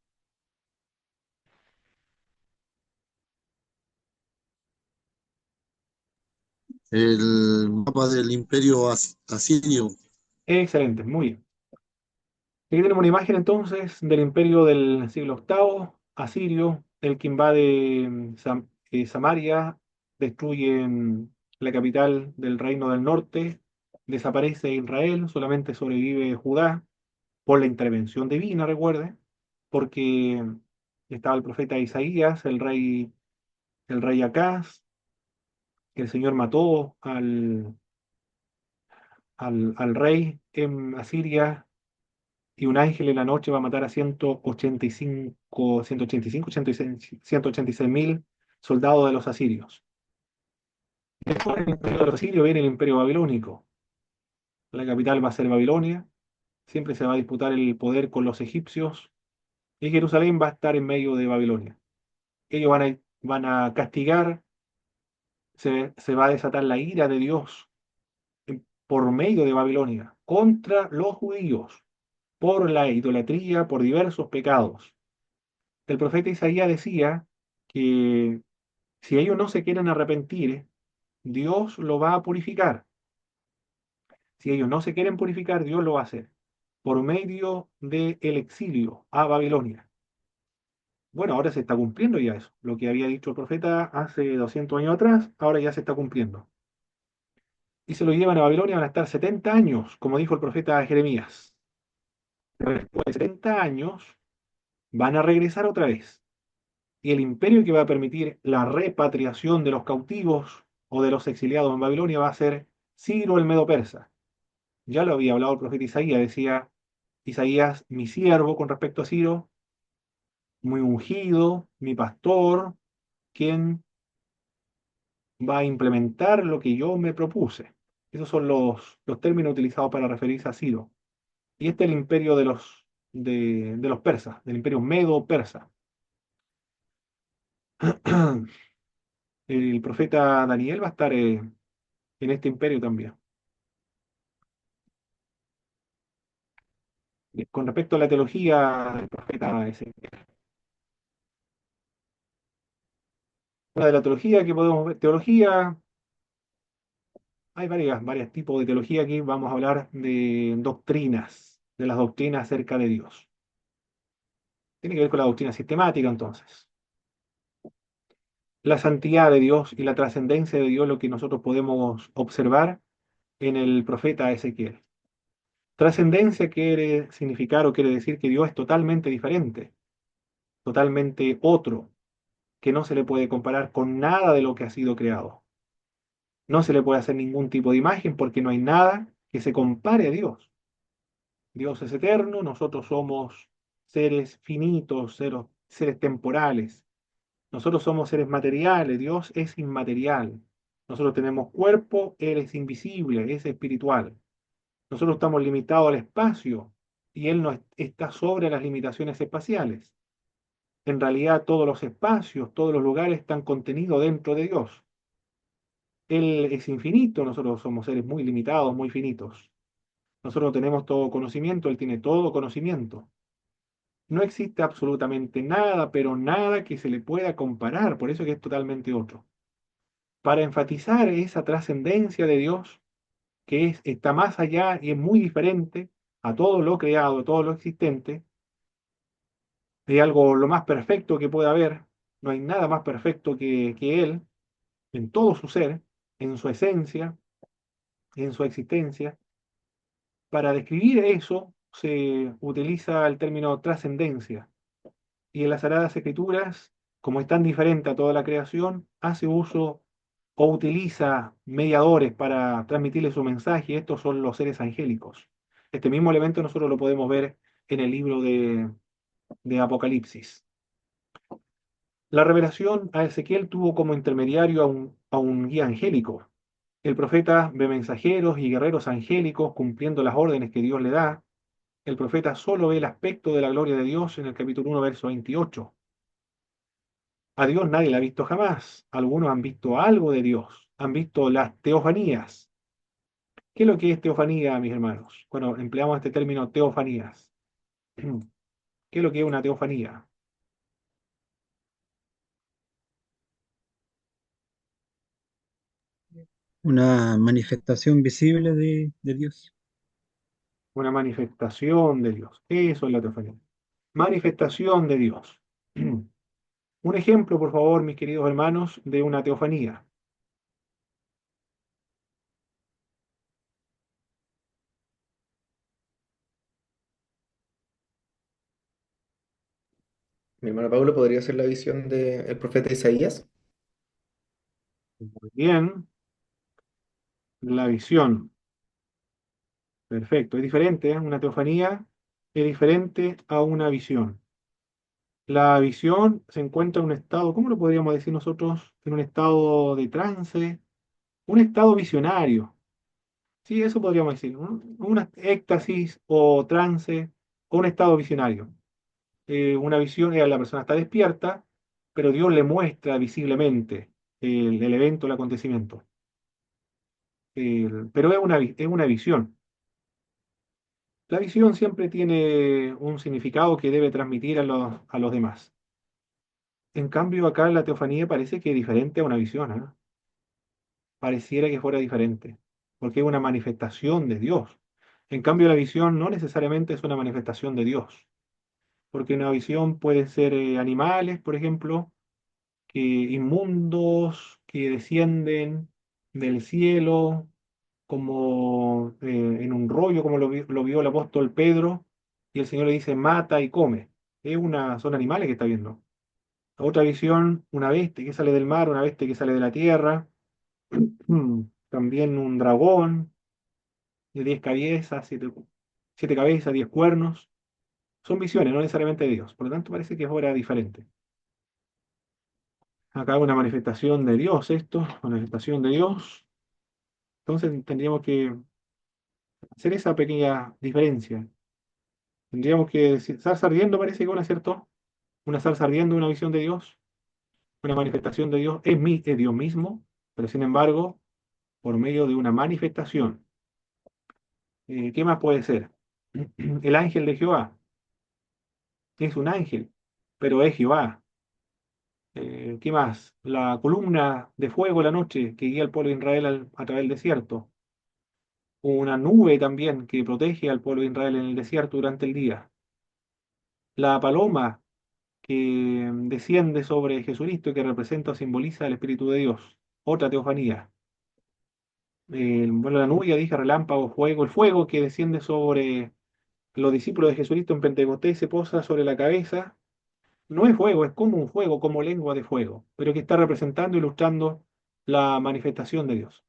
el mapa del imperio asirio. Excelente, muy bien. Aquí tenemos una imagen entonces del imperio del siglo octavo asirio, el que invade Samaria, destruye la capital del reino del norte, desaparece Israel, solamente sobrevive Judá por la intervención divina, recuerde. porque estaba el profeta Isaías, el rey Acaz, que el Señor mató al rey en Asiria, y un ángel en la noche va a matar a 186 mil soldados de los asirios. Después del imperio de los asirios viene el imperio babilónico. La capital va a ser Babilonia, siempre se va a disputar el poder con los egipcios, y Jerusalén va a estar en medio de Babilonia. Ellos van a castigar, se va a desatar la ira de Dios por medio de Babilonia contra los judíos por la idolatría, por diversos pecados. El profeta Isaías decía que si ellos no se quieren arrepentir, Dios lo va a purificar. Si ellos no se quieren purificar, Dios lo va a hacer por medio del exilio a Babilonia. Bueno, ahora se está cumpliendo ya eso. Lo que había dicho el profeta hace 200 años atrás, ahora ya se está cumpliendo. Y se lo llevan a Babilonia, van a estar 70 años, como dijo el profeta Jeremías. Pero después de 70 años, van a regresar otra vez. Y el imperio que va a permitir la repatriación de los cautivos o de los exiliados en Babilonia va a ser Ciro el Medo-Persa. Ya lo había hablado el profeta Isaías, decía Isaías, mi siervo con respecto a Ciro, muy ungido, mi pastor, quien va a implementar lo que yo me propuse. Esos son los términos utilizados para referirse a Ciro. Y este es el imperio de los persas, del imperio medo-persa. El profeta Daniel va a estar en este imperio también. Con respecto a la teología del profeta Ezequiel. Una de la teología que podemos ver, teología, hay varios tipos de teología aquí. Vamos a hablar de doctrinas, de las doctrinas acerca de Dios. Tiene que ver con la doctrina sistemática entonces. La santidad de Dios y la trascendencia de Dios, lo que nosotros podemos observar en el profeta Ezequiel. Trascendencia quiere significar o quiere decir que Dios es totalmente diferente, totalmente otro, que no se le puede comparar con nada de lo que ha sido creado. No se le puede hacer ningún tipo de imagen porque no hay nada que se compare a Dios. Dios es eterno, nosotros somos seres finitos, seres temporales. Nosotros somos seres materiales, Dios es inmaterial. Nosotros tenemos cuerpo, Él es invisible, es espiritual. Nosotros estamos limitados al espacio y Él no está sobre las limitaciones espaciales. En realidad todos los espacios, todos los lugares están contenidos dentro de Dios. Él es infinito, nosotros somos seres muy limitados, muy finitos. Nosotros no tenemos todo conocimiento, Él tiene todo conocimiento. No existe absolutamente nada, pero nada que se le pueda comparar, por eso que es totalmente otro. Para enfatizar esa trascendencia de Dios, está más allá y es muy diferente a todo lo creado, a todo lo existente, de algo lo más perfecto que puede haber. No hay nada más perfecto que Él, en todo su ser, en su esencia, en su existencia. Para describir eso se utiliza el término trascendencia. Y en las Sagradas Escrituras, como es tan diferente a toda la creación, hace uso o utiliza mediadores para transmitirle su mensaje. Estos son los seres angélicos. Este mismo elemento nosotros lo podemos ver en el libro de Apocalipsis. La revelación a Ezequiel tuvo como intermediario a un guía angélico. El profeta ve mensajeros y guerreros angélicos cumpliendo las órdenes que Dios le da. El profeta solo ve el aspecto de la gloria de Dios en el capítulo 1, verso 28. A Dios nadie le ha visto jamás. Algunos han visto algo de Dios, han visto las teofanías. ¿Qué es lo que es teofanía, mis hermanos? Bueno, empleamos este término teofanías. ¿Qué es lo que es una teofanía? Una manifestación visible de Dios. Una manifestación de Dios. Eso es la teofanía. Manifestación de Dios. Un ejemplo, por favor, mis queridos hermanos, de una teofanía. Mi hermano Pablo podría ser la visión del profeta Isaías. Muy bien, la visión. Perfecto, es diferente, ¿eh? Una teofanía es diferente a una visión. La visión se encuentra en un estado, ¿cómo lo podríamos decir nosotros? En un estado de trance, un estado visionario. Sí, eso podríamos decir, ¿no? Una éxtasis o trance o un estado visionario. Una visión, la persona está despierta, pero Dios le muestra visiblemente el evento, el acontecimiento. Pero es una visión. La visión siempre tiene un significado que debe transmitir a los demás. En cambio, acá en la teofanía parece que es diferente a una visión, ¿eh? Pareciera que fuera diferente, porque es una manifestación de Dios. En cambio, la visión no necesariamente es una manifestación de Dios, porque una visión puede ser animales, por ejemplo, que inmundos que descienden del cielo, como en un rollo, como lo vio el apóstol Pedro, y el Señor le dice, mata y come. Son animales que está viendo. Otra visión, una bestia que sale del mar, una bestia que sale de la tierra, también un dragón de 10 cabezas, siete cabezas, 10 cuernos. Son visiones, no necesariamente de Dios. Por lo tanto, parece que es hora diferente. Acá una manifestación de Dios, esto, manifestación de Dios. Entonces tendríamos que hacer esa pequeña diferencia. Tendríamos que decir, salsa ardiendo parece que una, ¿cierto? Una salsa ardiendo, una visión de Dios, una manifestación de Dios, es Dios mismo, pero sin embargo, por medio de una manifestación. ¿Qué más puede ser? El ángel de Jehová es un ángel, pero es Jehová. ¿Qué más? La columna de fuego la noche que guía al pueblo de Israel a través del desierto. Una nube también que protege al pueblo de Israel en el desierto durante el día. La paloma que desciende sobre Jesucristo y que representa o simboliza el Espíritu de Dios. Otra teofanía. Bueno, la nube, ya dije, relámpago, fuego, el fuego que desciende sobre los discípulos de Jesucristo en Pentecostés y se posa sobre la cabeza. No es fuego, es como un fuego, como lengua de fuego, pero que está representando, ilustrando la manifestación de Dios.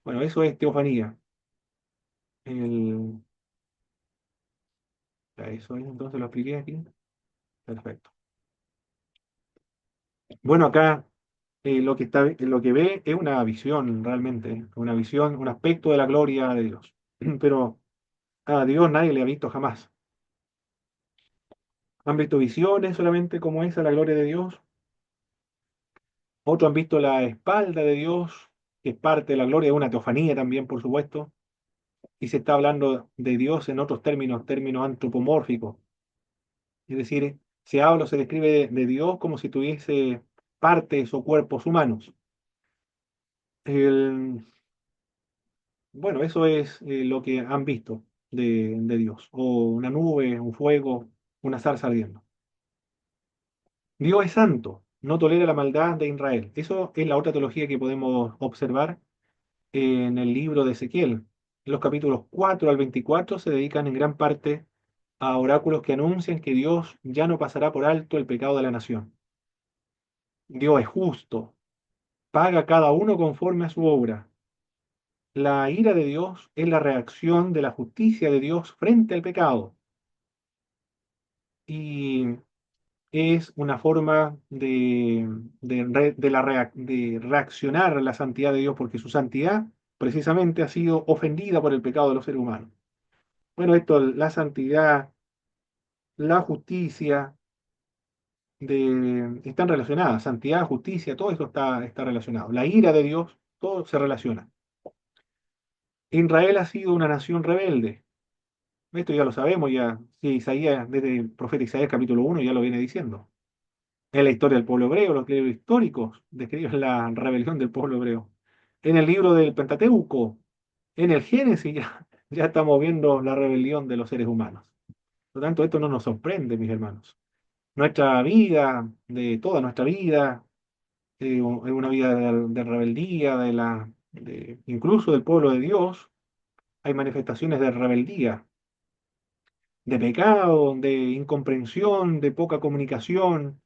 Bueno, eso es teofanía. El- ya, eso es, entonces lo expliqué aquí. Perfecto. Bueno, acá lo que ve es una visión realmente, una visión, un aspecto de la gloria de Dios. Pero a Dios nadie le ha visto jamás. Han visto visiones solamente como esa, la gloria de Dios. Otros han visto la espalda de Dios, que es parte de la gloria de una teofanía también, por supuesto. Y se está hablando de Dios en otros términos, términos antropomórficos. Es decir, se habla o se describe de Dios como si tuviese partes o cuerpos humanos. El- bueno, eso es lo que han visto de Dios. O una nube, un fuego, una zarza ardiendo. Dios es santo, no tolera la maldad de Israel. Eso es la otra teología que podemos observar en el libro de Ezequiel. Los capítulos 4 al 24 se dedican en gran parte a oráculos que anuncian que Dios ya no pasará por alto el pecado de la nación. Dios es justo, paga a cada uno conforme a su obra. La ira de Dios es la reacción de la justicia de Dios frente al pecado y es una forma de reaccionar a la santidad de Dios porque su santidad precisamente ha sido ofendida por el pecado de los seres humanos. Bueno, esto, la santidad, la justicia, están relacionadas. Santidad, justicia, todo esto está relacionado. La ira de Dios, todo se relaciona. Israel ha sido una nación rebelde. Esto ya lo sabemos, ya, sí, Isaías, desde el profeta Isaías capítulo 1 ya lo viene diciendo. En la historia del pueblo hebreo, los libros históricos describen la rebelión del pueblo hebreo. En el libro del Pentateuco, en el Génesis, ya estamos viendo la rebelión de los seres humanos. Por lo tanto, esto no nos sorprende, mis hermanos. Nuestra vida, de toda nuestra vida, es una vida de rebeldía, incluso del pueblo de Dios, hay manifestaciones de rebeldía. de pecado, de incomprensión, de poca comunicación,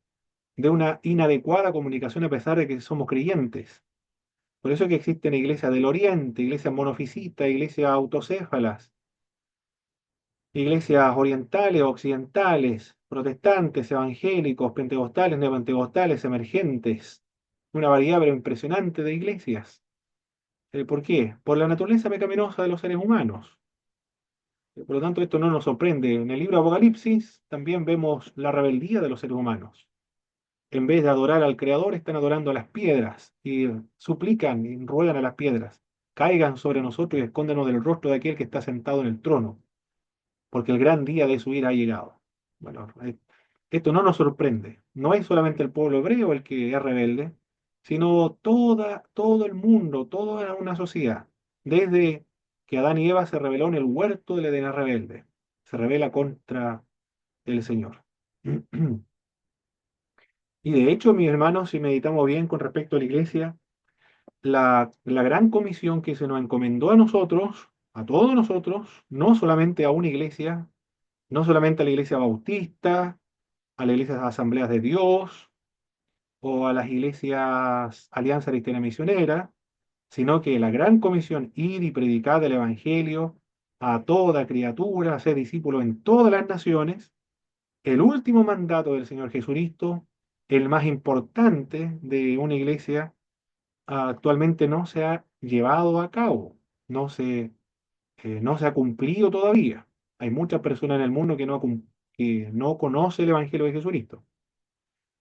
de una inadecuada comunicación a pesar de que somos creyentes. Por eso es que existen iglesias del Oriente, iglesias monofisitas, iglesias autocéfalas, iglesias orientales, occidentales, protestantes, evangélicos, pentecostales, neopentecostales, emergentes, una variedad pero impresionante de iglesias. ¿Por qué? Por la naturaleza pecaminosa de los seres humanos. Por lo tanto, esto no nos sorprende. En el libro de Apocalipsis también vemos la rebeldía de los seres humanos. En vez de adorar al Creador, están adorando a las piedras y suplican y ruegan a las piedras. Caigan sobre nosotros y escóndanos del rostro de aquel que está sentado en el trono, porque el gran día de su ira ha llegado. Bueno, esto no nos sorprende. No es solamente el pueblo hebreo el que es rebelde, sino todo el mundo, toda una sociedad. Desde que Adán y Eva se rebeló en el huerto del Edén rebelde, se rebela contra el Señor. Y de hecho, mis hermanos, si meditamos bien con respecto a la iglesia, la gran comisión que se nos encomendó a nosotros, a todos nosotros, no solamente a una iglesia, no solamente a la iglesia bautista, a las iglesias asambleas de Dios o a las iglesias Alianza Cristiana Misionera, sino que la gran comisión, ir y predicar el evangelio a toda criatura, ser discípulo en todas las naciones, el último mandato del Señor Jesucristo, el más importante de una iglesia, actualmente no se ha llevado a cabo, no se ha cumplido todavía. Hay muchas personas en el mundo que no conocen el Evangelio de Jesucristo.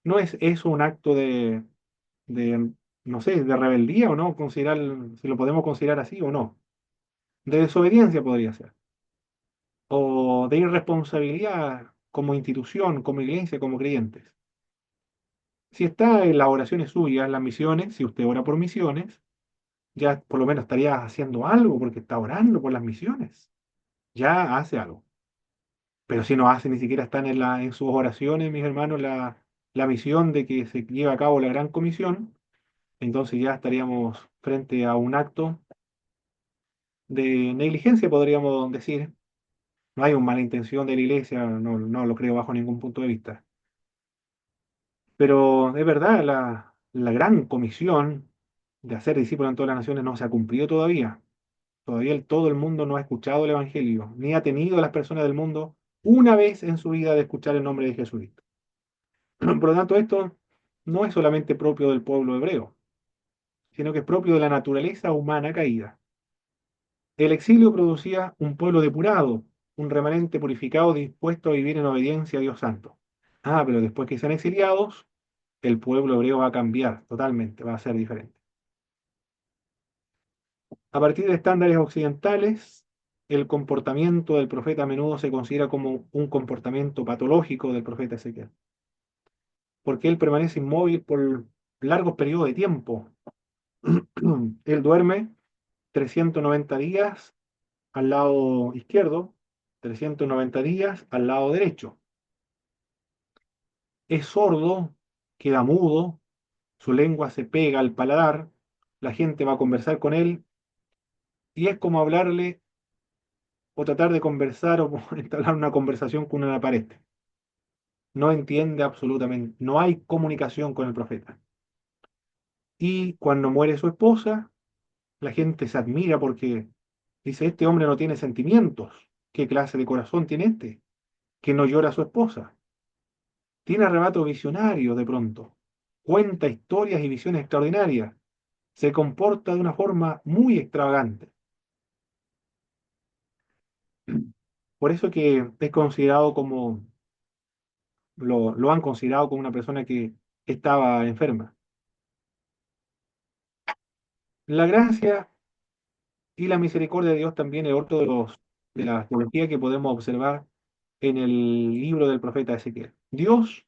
¿No es eso un acto de, no sé, de rebeldía o no? Considerar, si lo podemos considerar así o no. De desobediencia podría ser. O de irresponsabilidad como institución, como iglesia, como creyentes. Si está en las oraciones suyas, las misiones, si usted ora por misiones, ya por lo menos estaría haciendo algo porque está orando por las misiones. Ya hace algo. Pero si no hace, ni siquiera están en sus oraciones, mis hermanos, la misión de que se lleve a cabo la gran comisión, entonces ya estaríamos frente a un acto de negligencia, podríamos decir. No hay una mala intención de la iglesia, no lo creo bajo ningún punto de vista. Pero es verdad, la gran comisión de hacer discípulos en todas las naciones no se ha cumplido todavía. Todavía todo el mundo no ha escuchado el Evangelio, ni ha tenido a las personas del mundo una vez en su vida de escuchar el nombre de Jesucristo. Por lo tanto, esto no es solamente propio del pueblo hebreo, sino que es propio de la naturaleza humana caída. El exilio producía un pueblo depurado, un remanente purificado dispuesto a vivir en obediencia a Dios Santo. Pero después que sean exiliados, el pueblo hebreo va a cambiar totalmente, va a ser diferente. A partir de estándares occidentales, el comportamiento del profeta a menudo se considera como un comportamiento patológico del profeta Ezequiel, porque él permanece inmóvil por largos periodos de tiempo. Él duerme 390 días al lado izquierdo, 390 días al lado derecho. Es sordo, queda mudo, su lengua se pega al paladar, la gente va a conversar con él y es como hablarle o tratar de conversar o entablar una conversación con una pared. No entiende absolutamente, no hay comunicación con el profeta. Y cuando muere su esposa, la gente se admira porque dice, este hombre no tiene sentimientos. ¿Qué clase de corazón tiene este? Que no llora a su esposa. Tiene arrebato visionario de pronto. Cuenta historias y visiones extraordinarias. Se comporta de una forma muy extravagante. Por eso que es considerado como, lo han considerado como una persona que estaba enferma. La gracia y la misericordia de Dios también es otro de la teología que podemos observar en el libro del profeta Ezequiel. Dios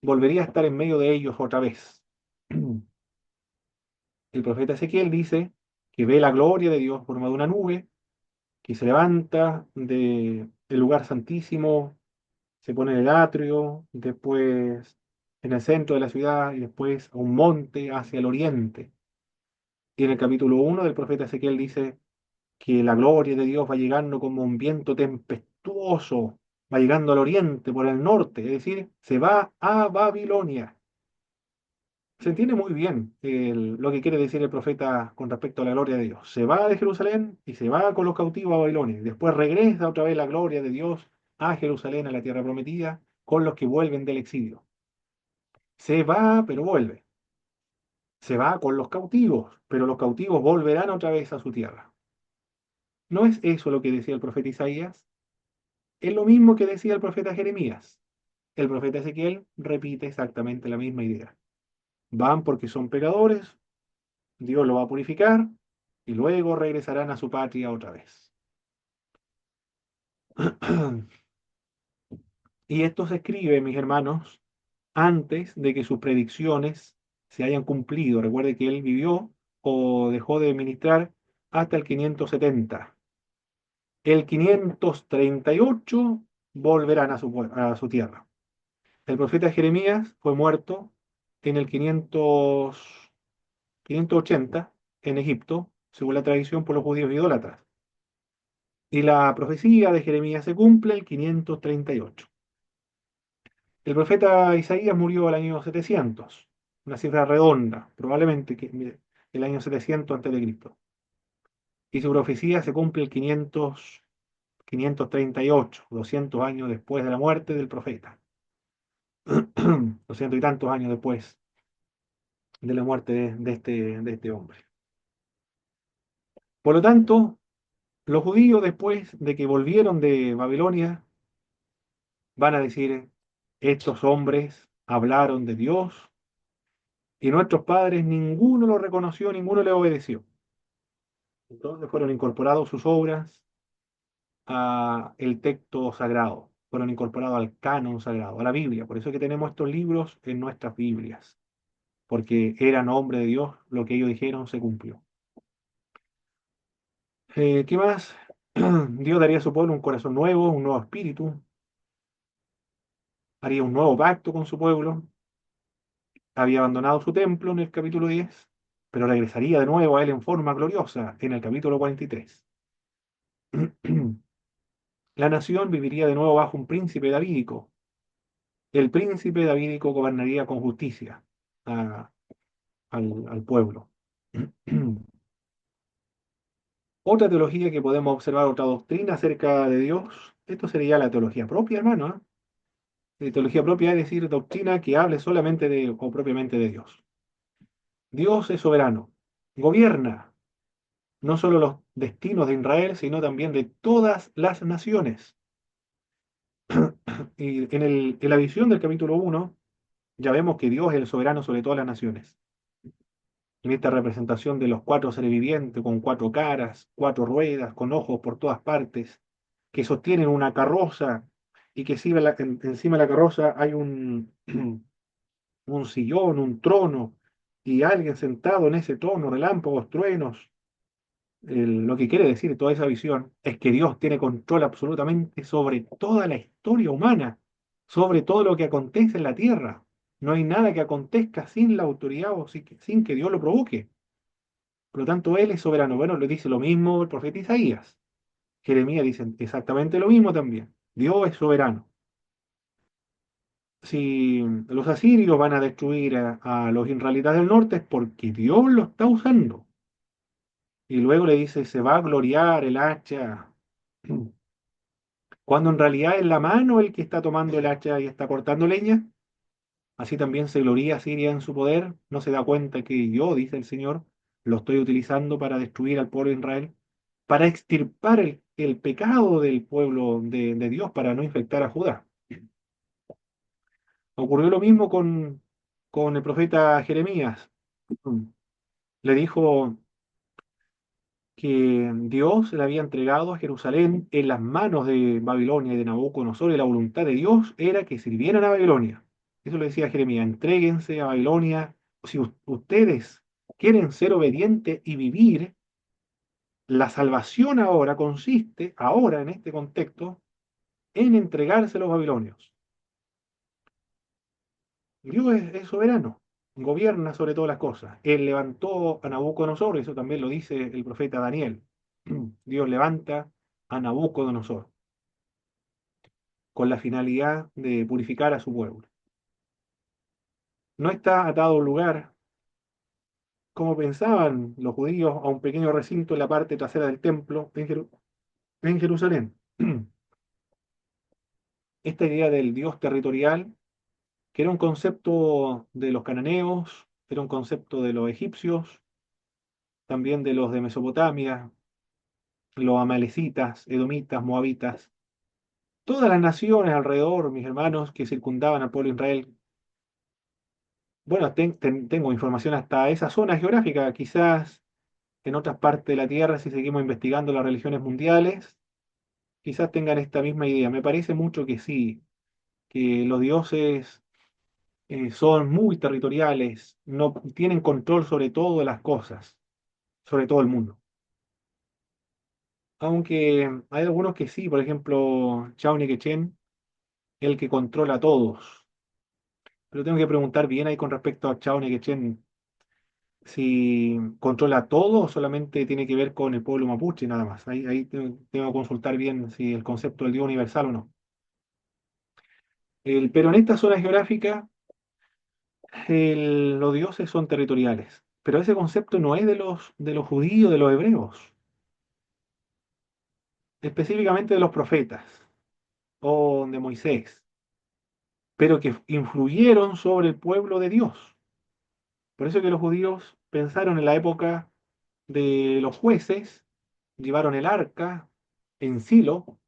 volvería a estar en medio de ellos otra vez. El profeta Ezequiel dice que ve la gloria de Dios por medio de una nube, que se levanta del lugar santísimo, se pone en el atrio, después en el centro de la ciudad y después a un monte hacia el oriente. Y en el capítulo 1 del profeta Ezequiel dice que la gloria de Dios va llegando como un viento tempestuoso majestuoso, va llegando al oriente por el norte, es decir, se va a Babilonia. Se entiende muy bien lo que quiere decir el profeta con respecto a la gloria de Dios. Se va de Jerusalén y se va con los cautivos a Babilonia. Después regresa otra vez la gloria de Dios a Jerusalén, a la tierra prometida, con los que vuelven del exilio. Se va, pero vuelve. Se va con los cautivos, pero los cautivos volverán otra vez a su tierra. ¿No es eso lo que decía el profeta Isaías? Es lo mismo que decía el profeta Jeremías. El profeta Ezequiel repite exactamente la misma idea. Van porque son pecadores, Dios lo va a purificar y luego regresarán a su patria otra vez. Y esto se escribe, mis hermanos, antes de que sus predicciones se hayan cumplido. Recuerde que él vivió o dejó de ministrar hasta el 570. El 538 volverán a su tierra. El profeta Jeremías fue muerto en el 580 en Egipto, según la tradición por los judíos idólatras. Y la profecía de Jeremías se cumple el 538. El profeta Isaías murió el año 700, una cifra redonda, probablemente el año 700 antes de Cristo. Y su profecía se cumple el 538, 200 años después de la muerte del profeta. 200 y tantos años después de la muerte de este hombre. Por lo tanto, los judíos, después de que volvieron de Babilonia, van a decir, estos hombres hablaron de Dios y nuestros padres ninguno lo reconoció, ninguno le obedeció. Entonces fueron incorporados sus obras a el texto sagrado, fueron incorporados al canon sagrado, a la Biblia. Por eso es que tenemos estos libros en nuestras Biblias, porque era nombre de Dios, lo que ellos dijeron se cumplió. ¿Qué más? Dios daría a su pueblo un corazón nuevo, un nuevo espíritu, haría un nuevo pacto con su pueblo, había abandonado su templo en el capítulo 10, pero regresaría de nuevo a él en forma gloriosa en el capítulo 43. La nación viviría de nuevo bajo un príncipe davídico. El príncipe davídico gobernaría con justicia al pueblo. Otra teología que podemos observar, otra doctrina acerca de Dios, esto sería la teología propia, hermano. Teología propia es decir, doctrina que hable solamente de o propiamente de Dios. Dios es soberano, gobierna no solo los destinos de Israel, sino también de todas las naciones. Y en la visión del capítulo 1, ya vemos que Dios es el soberano sobre todas las naciones. En esta representación de los cuatro seres vivientes, con cuatro caras, cuatro ruedas, con ojos por todas partes, que sostienen una carroza y que encima de la carroza hay un sillón, un trono, y alguien sentado en ese trono, relámpagos, truenos. Lo que quiere decir toda esa visión es que Dios tiene control absolutamente sobre toda la historia humana, sobre todo lo que acontece en la tierra. No hay nada que acontezca sin la autoridad o sin que Dios lo provoque. Por lo tanto, Él es soberano. Bueno, le dice lo mismo el profeta Isaías. Jeremías dice exactamente lo mismo también. Dios es soberano. Si los asirios van a destruir a los israelitas del norte es porque Dios lo está usando. Y luego le dice, se va a gloriar el hacha, cuando en realidad es la mano el que está tomando el hacha y está cortando leña. Así también se gloría Siria en su poder, no se da cuenta que yo, dice el Señor, lo estoy utilizando para destruir al pueblo de Israel, para extirpar el pecado del pueblo de Dios, para no infectar a Judá. Ocurrió lo mismo con el profeta Jeremías. Le dijo que Dios le había entregado a Jerusalén en las manos de Babilonia y de Nabucodonosor, y la voluntad de Dios era que sirvieran a Babilonia. Eso le decía Jeremías, entréguense a Babilonia. Si ustedes quieren ser obedientes y vivir, la salvación ahora consiste, ahora en este contexto, en entregarse a los babilonios. Dios es soberano, gobierna sobre todas las cosas. Él levantó a Nabucodonosor, eso también lo dice el profeta Daniel. Dios levanta a Nabucodonosor. con la finalidad de purificar a su pueblo. No está atado a un lugar, como pensaban los judíos, a un pequeño recinto en la parte trasera del templo en Jerusalén. Esta idea del Dios territorial, que era un concepto de los cananeos, era un concepto de los egipcios, también de los de Mesopotamia, los amalecitas, edomitas, moabitas, todas las naciones alrededor, mis hermanos, que circundaban al pueblo de Israel. Bueno, tengo información hasta esa zona geográfica, quizás en otras partes de la Tierra, si seguimos investigando las religiones mundiales, quizás tengan esta misma idea. Me parece mucho que sí, que los dioses son muy territoriales, no tienen control sobre todas las cosas, sobre todo el mundo. Aunque hay algunos que sí, por ejemplo, Chao Chen, el que controla a todos. Pero tengo que preguntar bien ahí con respecto a Chao Chen, si controla a todo o solamente tiene que ver con el pueblo mapuche, nada más. Ahí tengo que consultar bien si el concepto del Dios universal o no. Pero en esta zona geográfica, los dioses son territoriales. Pero ese concepto no es de los judíos, de los hebreos, específicamente de los profetas o de Moisés, pero que influyeron sobre el pueblo de Dios. Por eso que los judíos pensaron en la época de los jueces, llevaron el arca en Silo,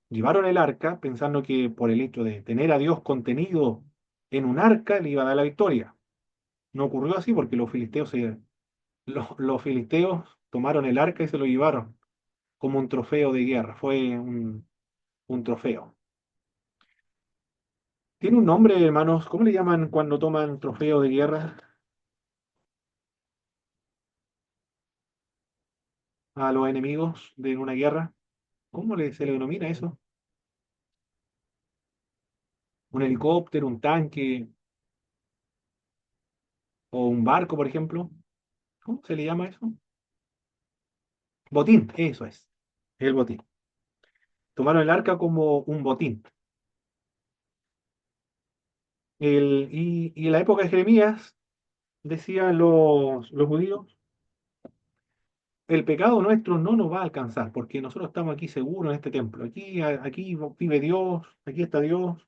llevaron el arca pensando que por el hecho de tener a Dios contenido en un arca le iba a dar la victoria. No ocurrió así porque los filisteos tomaron el arca y se lo llevaron como un trofeo de guerra. Fue un trofeo. Tiene un nombre, hermanos. ¿Cómo le llaman cuando toman trofeo de guerra a los enemigos de una guerra? ¿Cómo se le denomina eso? ¿Un helicóptero, un tanque o un barco, por ejemplo? ¿Cómo se le llama eso? Botín, eso es. El botín. Tomaron el arca como un botín. Y en la época de Jeremías, decían los judíos, el pecado nuestro no nos va a alcanzar, porque nosotros estamos aquí seguros en este templo. Aquí vive Dios, aquí está Dios,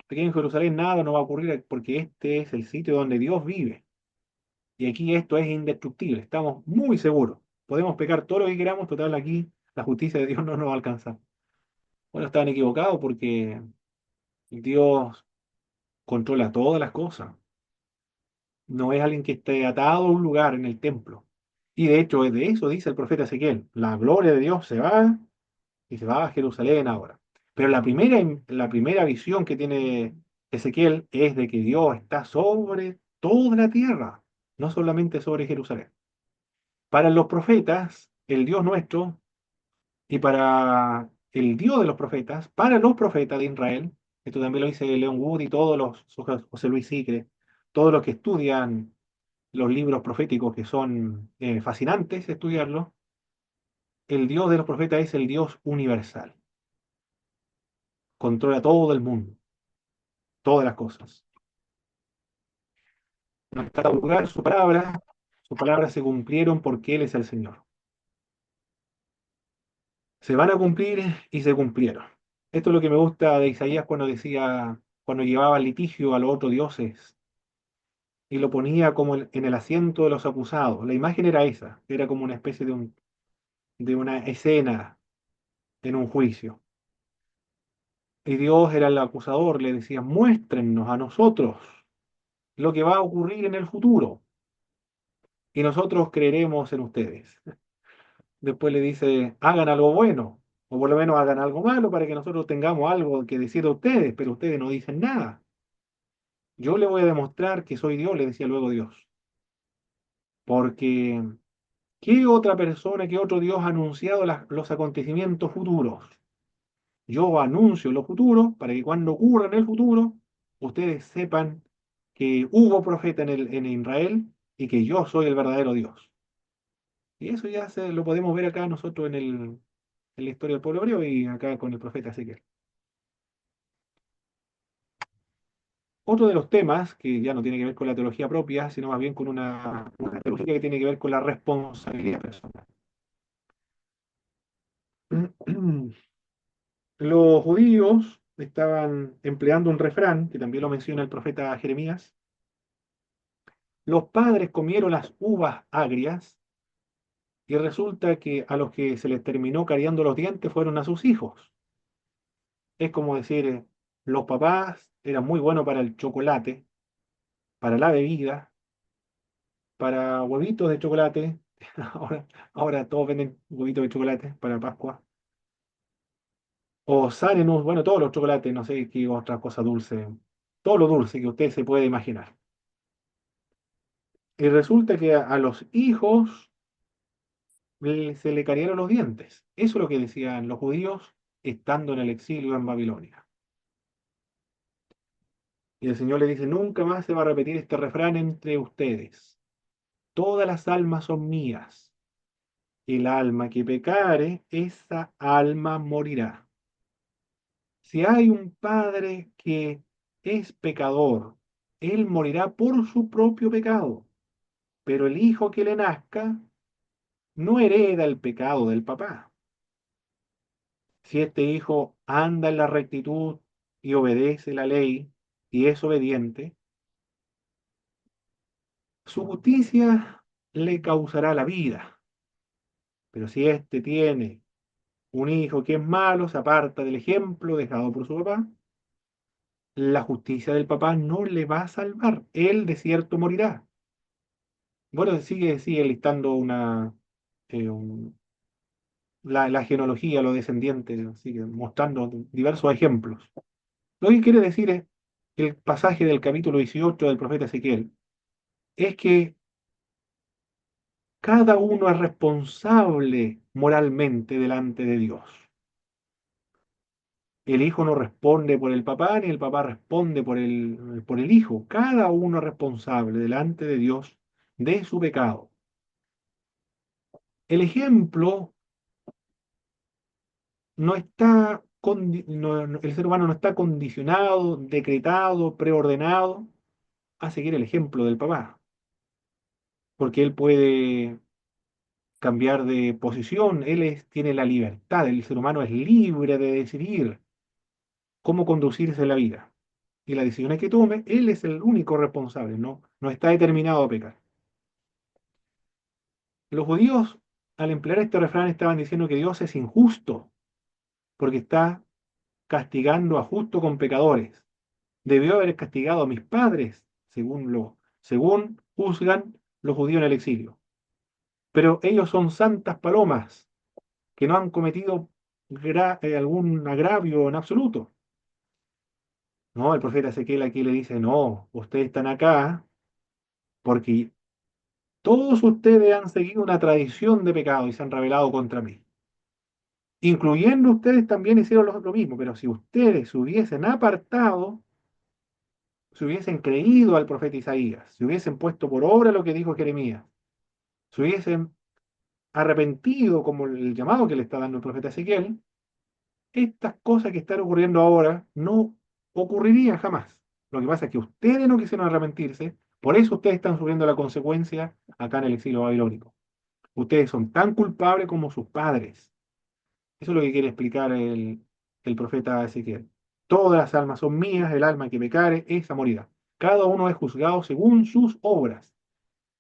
aquí en Jerusalén nada nos va a ocurrir, porque este es el sitio donde Dios vive. Y aquí esto es indestructible, estamos muy seguros. Podemos pecar todo lo que queramos, total aquí la justicia de Dios no nos va a alcanzar. Bueno, estaban equivocados porque Dios controla todas las cosas. No es alguien que esté atado a un lugar en el templo. Y de hecho, de eso dice el profeta Ezequiel. La gloria de Dios se va y se va a Jerusalén ahora. Pero la primera visión que tiene Ezequiel es de que Dios está sobre toda la tierra, no solamente sobre Jerusalén. Para los profetas, el Dios nuestro, y para el Dios de los profetas, para los profetas de Israel, esto también lo dice Leon Wood y todos José Luis Sicre, todos los que estudian los libros proféticos que son fascinantes estudiarlos, el Dios de los profetas es el Dios universal. Controla todo el mundo, todas las cosas. No está en lugar, sus palabras se cumplieron porque Él es el Señor. Se van a cumplir y se cumplieron. Esto es lo que me gusta de Isaías cuando decía, cuando llevaba el litigio a los otros dioses y lo ponía como en el asiento de los acusados. La imagen era esa, era como una especie de una escena en un juicio. Y Dios era el acusador, le decía, muéstrennos a nosotros lo que va a ocurrir en el futuro y nosotros creeremos en ustedes. Después le dice, hagan algo bueno, o por lo menos hagan algo malo para que nosotros tengamos algo que decir a ustedes, pero ustedes no dicen nada. Yo le voy a demostrar que soy Dios, le decía luego Dios. Porque, ¿qué otra persona, qué otro Dios ha anunciado los acontecimientos futuros? Yo anuncio lo futuro para que cuando ocurra en el futuro, ustedes sepan que hubo profeta en Israel y que yo soy el verdadero Dios. Y eso ya lo podemos ver acá nosotros en la historia del pueblo hebreo y acá con el profeta Ezequiel. Otro de los temas, que ya no tiene que ver con la teología propia, sino más bien con una teología que tiene que ver con la responsabilidad personal. Los judíos estaban empleando un refrán, que también lo menciona el profeta Jeremías. Los padres comieron las uvas agrias y resulta que a los que se les terminó cariando los dientes fueron a sus hijos. Es como decir, los papás eran muy buenos para el chocolate, para la bebida, para huevitos de chocolate. Ahora todos venden huevitos de chocolate para Pascua. O Sanenus, bueno, todos los chocolates, no sé qué otra cosa dulce. Todo lo dulce que usted se puede imaginar. Y resulta que a los hijos se le cayeron los dientes. Eso es lo que decían los judíos estando en el exilio en Babilonia. Y el Señor le dice, nunca más se va a repetir este refrán entre ustedes. Todas las almas son mías. El alma que pecare, esa alma morirá. Si hay un padre que es pecador, él morirá por su propio pecado, pero el hijo que le nazca no hereda el pecado del papá. Si este hijo anda en la rectitud y obedece la ley y es obediente, su justicia le causará la vida. Pero si éste tiene un hijo que es malo, se aparta del ejemplo dejado por su papá, la justicia del papá no le va a salvar. Él de cierto morirá. Bueno, sigue listando eh, un- la genealogía, los descendientes, sigue mostrando diversos ejemplos. Lo que quiere decir es el pasaje del capítulo 18 del profeta Ezequiel, es que cada uno es responsable moralmente delante de Dios. El hijo no responde por el papá, ni el papá responde por el hijo. Cada uno es responsable delante de Dios de su pecado. El ejemplo no está, el ser humano no está condicionado, decretado, preordenado a seguir el ejemplo del papá, porque él puede cambiar de posición, tiene la libertad, el ser humano es libre de decidir cómo conducirse en la vida. Y las decisiones que tome, él es el único responsable, no está determinado a pecar. Los judíos, al emplear este refrán, estaban diciendo que Dios es injusto, porque está castigando a justo con pecadores. Debió haber castigado a mis padres, según juzgan los judíos en el exilio. Pero ellos son santas palomas que no han cometido algún agravio en absoluto. No, el profeta Ezequiel aquí le dice, no, ustedes están acá porque todos ustedes han seguido una tradición de pecado y se han rebelado contra mí. Incluyendo ustedes también hicieron lo mismo, pero si ustedes se hubiesen apartado, si hubiesen creído al profeta Isaías, si hubiesen puesto por obra lo que dijo Jeremías, si hubiesen arrepentido como el llamado que le está dando el profeta Ezequiel, estas cosas que están ocurriendo ahora no ocurrirían jamás. Lo que pasa es que ustedes no quisieron arrepentirse, por eso ustedes están sufriendo la consecuencia acá en el exilio babilónico. Ustedes son tan culpables como sus padres. Eso es lo que quiere explicar el profeta Ezequiel. Todas las almas son mías, el alma que pecare, esa morirá. Cada uno es juzgado según sus obras.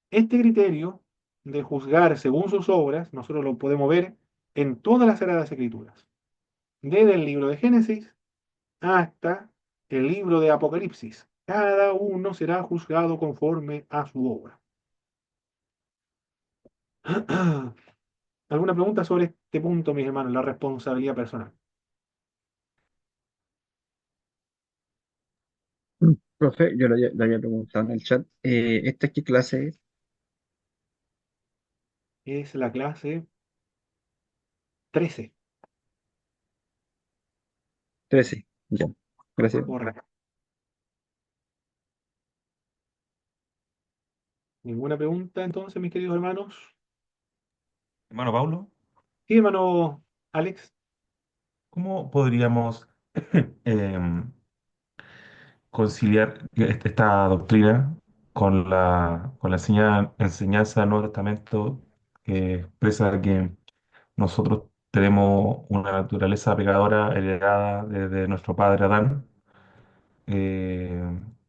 Este criterio de juzgar según sus obras, nosotros lo podemos ver en todas las Sagradas Escrituras, desde el libro de Génesis hasta el libro de Apocalipsis. Cada uno será juzgado conforme a su obra. ¿Alguna pregunta sobre este punto, mis hermanos? La responsabilidad personal. Profe, yo le había preguntado en el chat, ¿esta qué clase es? Es la clase 13. 13. Ya, gracias. Correcto. ¿Ninguna pregunta entonces, mis queridos hermanos? Hermano Paulo, Sí, hermano Alex. ¿cómo podríamos em, conciliar esta doctrina con la enseñanza del Nuevo Testamento que expresa que nosotros tenemos una naturaleza pecadora heredada desde nuestro padre Adán,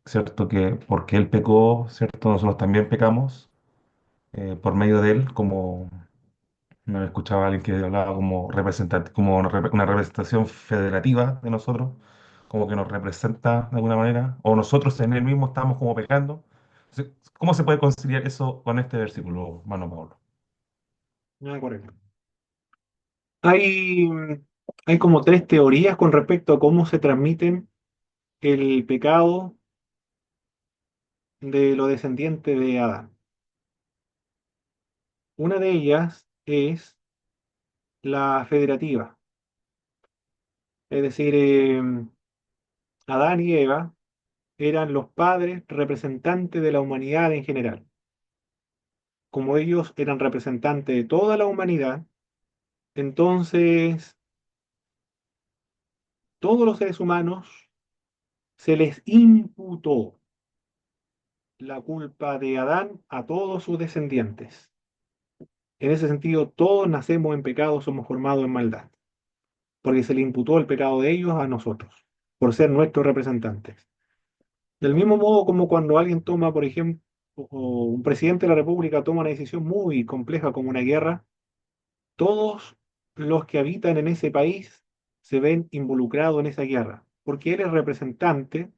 ¿cierto? Que porque él pecó, ¿cierto? Nosotros también pecamos por medio de él, como no escuchaba a alguien que hablaba como representante, como una representación federativa de nosotros, como que nos representa de alguna manera, o nosotros en él mismo estamos como pecando. Entonces, ¿cómo se puede conciliar eso con este versículo, hermano Pablo? Ah, correcto. Hay, hay como tres teorías con respecto a cómo se transmiten el pecado de los descendientes de Adán. Una de ellas es la federativa, es decir, Adán y Eva eran los padres representantes de la humanidad en general. Como ellos eran representantes de toda la humanidad, entonces todos los seres humanos se les imputó la culpa de Adán a todos sus descendientes. En ese sentido, todos nacemos en pecado, somos formados en maldad, porque se le imputó el pecado de ellos a nosotros, por ser nuestros representantes. Del mismo modo como cuando alguien toma, por ejemplo, o un presidente de la República toma una decisión muy compleja como una guerra, todos los que habitan en ese país se ven involucrados en esa guerra, porque él es representante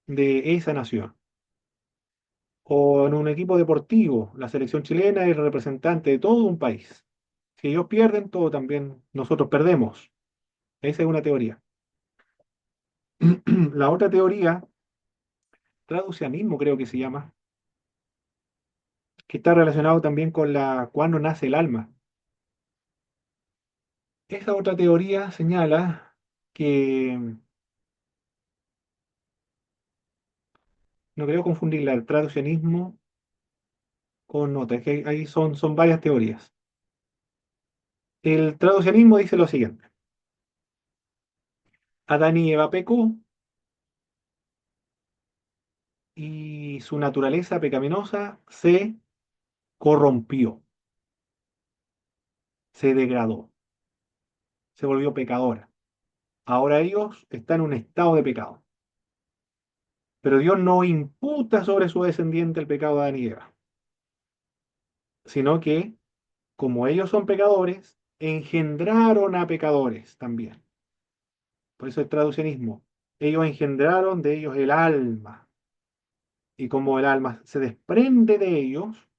de esa nación. O en un equipo deportivo, la selección chilena es representante de todo un país. Si ellos pierden, todo también nosotros perdemos. Esa es una teoría. La otra teoría, traducianismo creo que se llama, que está relacionado también con la cuándo nace el alma. Esa otra teoría señala que, no creo confundirla, el traducianismo con otra, es que ahí son varias teorías. El traducianismo dice lo siguiente: Adán y Eva pecó y su naturaleza pecaminosa se corrompió, se degradó, se volvió pecadora. Ahora ellos están en un estado de pecado. Pero Dios no imputa sobre su descendiente el pecado de Adán y Eva, sino que, como ellos son pecadores, engendraron a pecadores también. Por eso el traduccionismo. Ellos engendraron de ellos el alma. Y como el alma se desprende de ellos,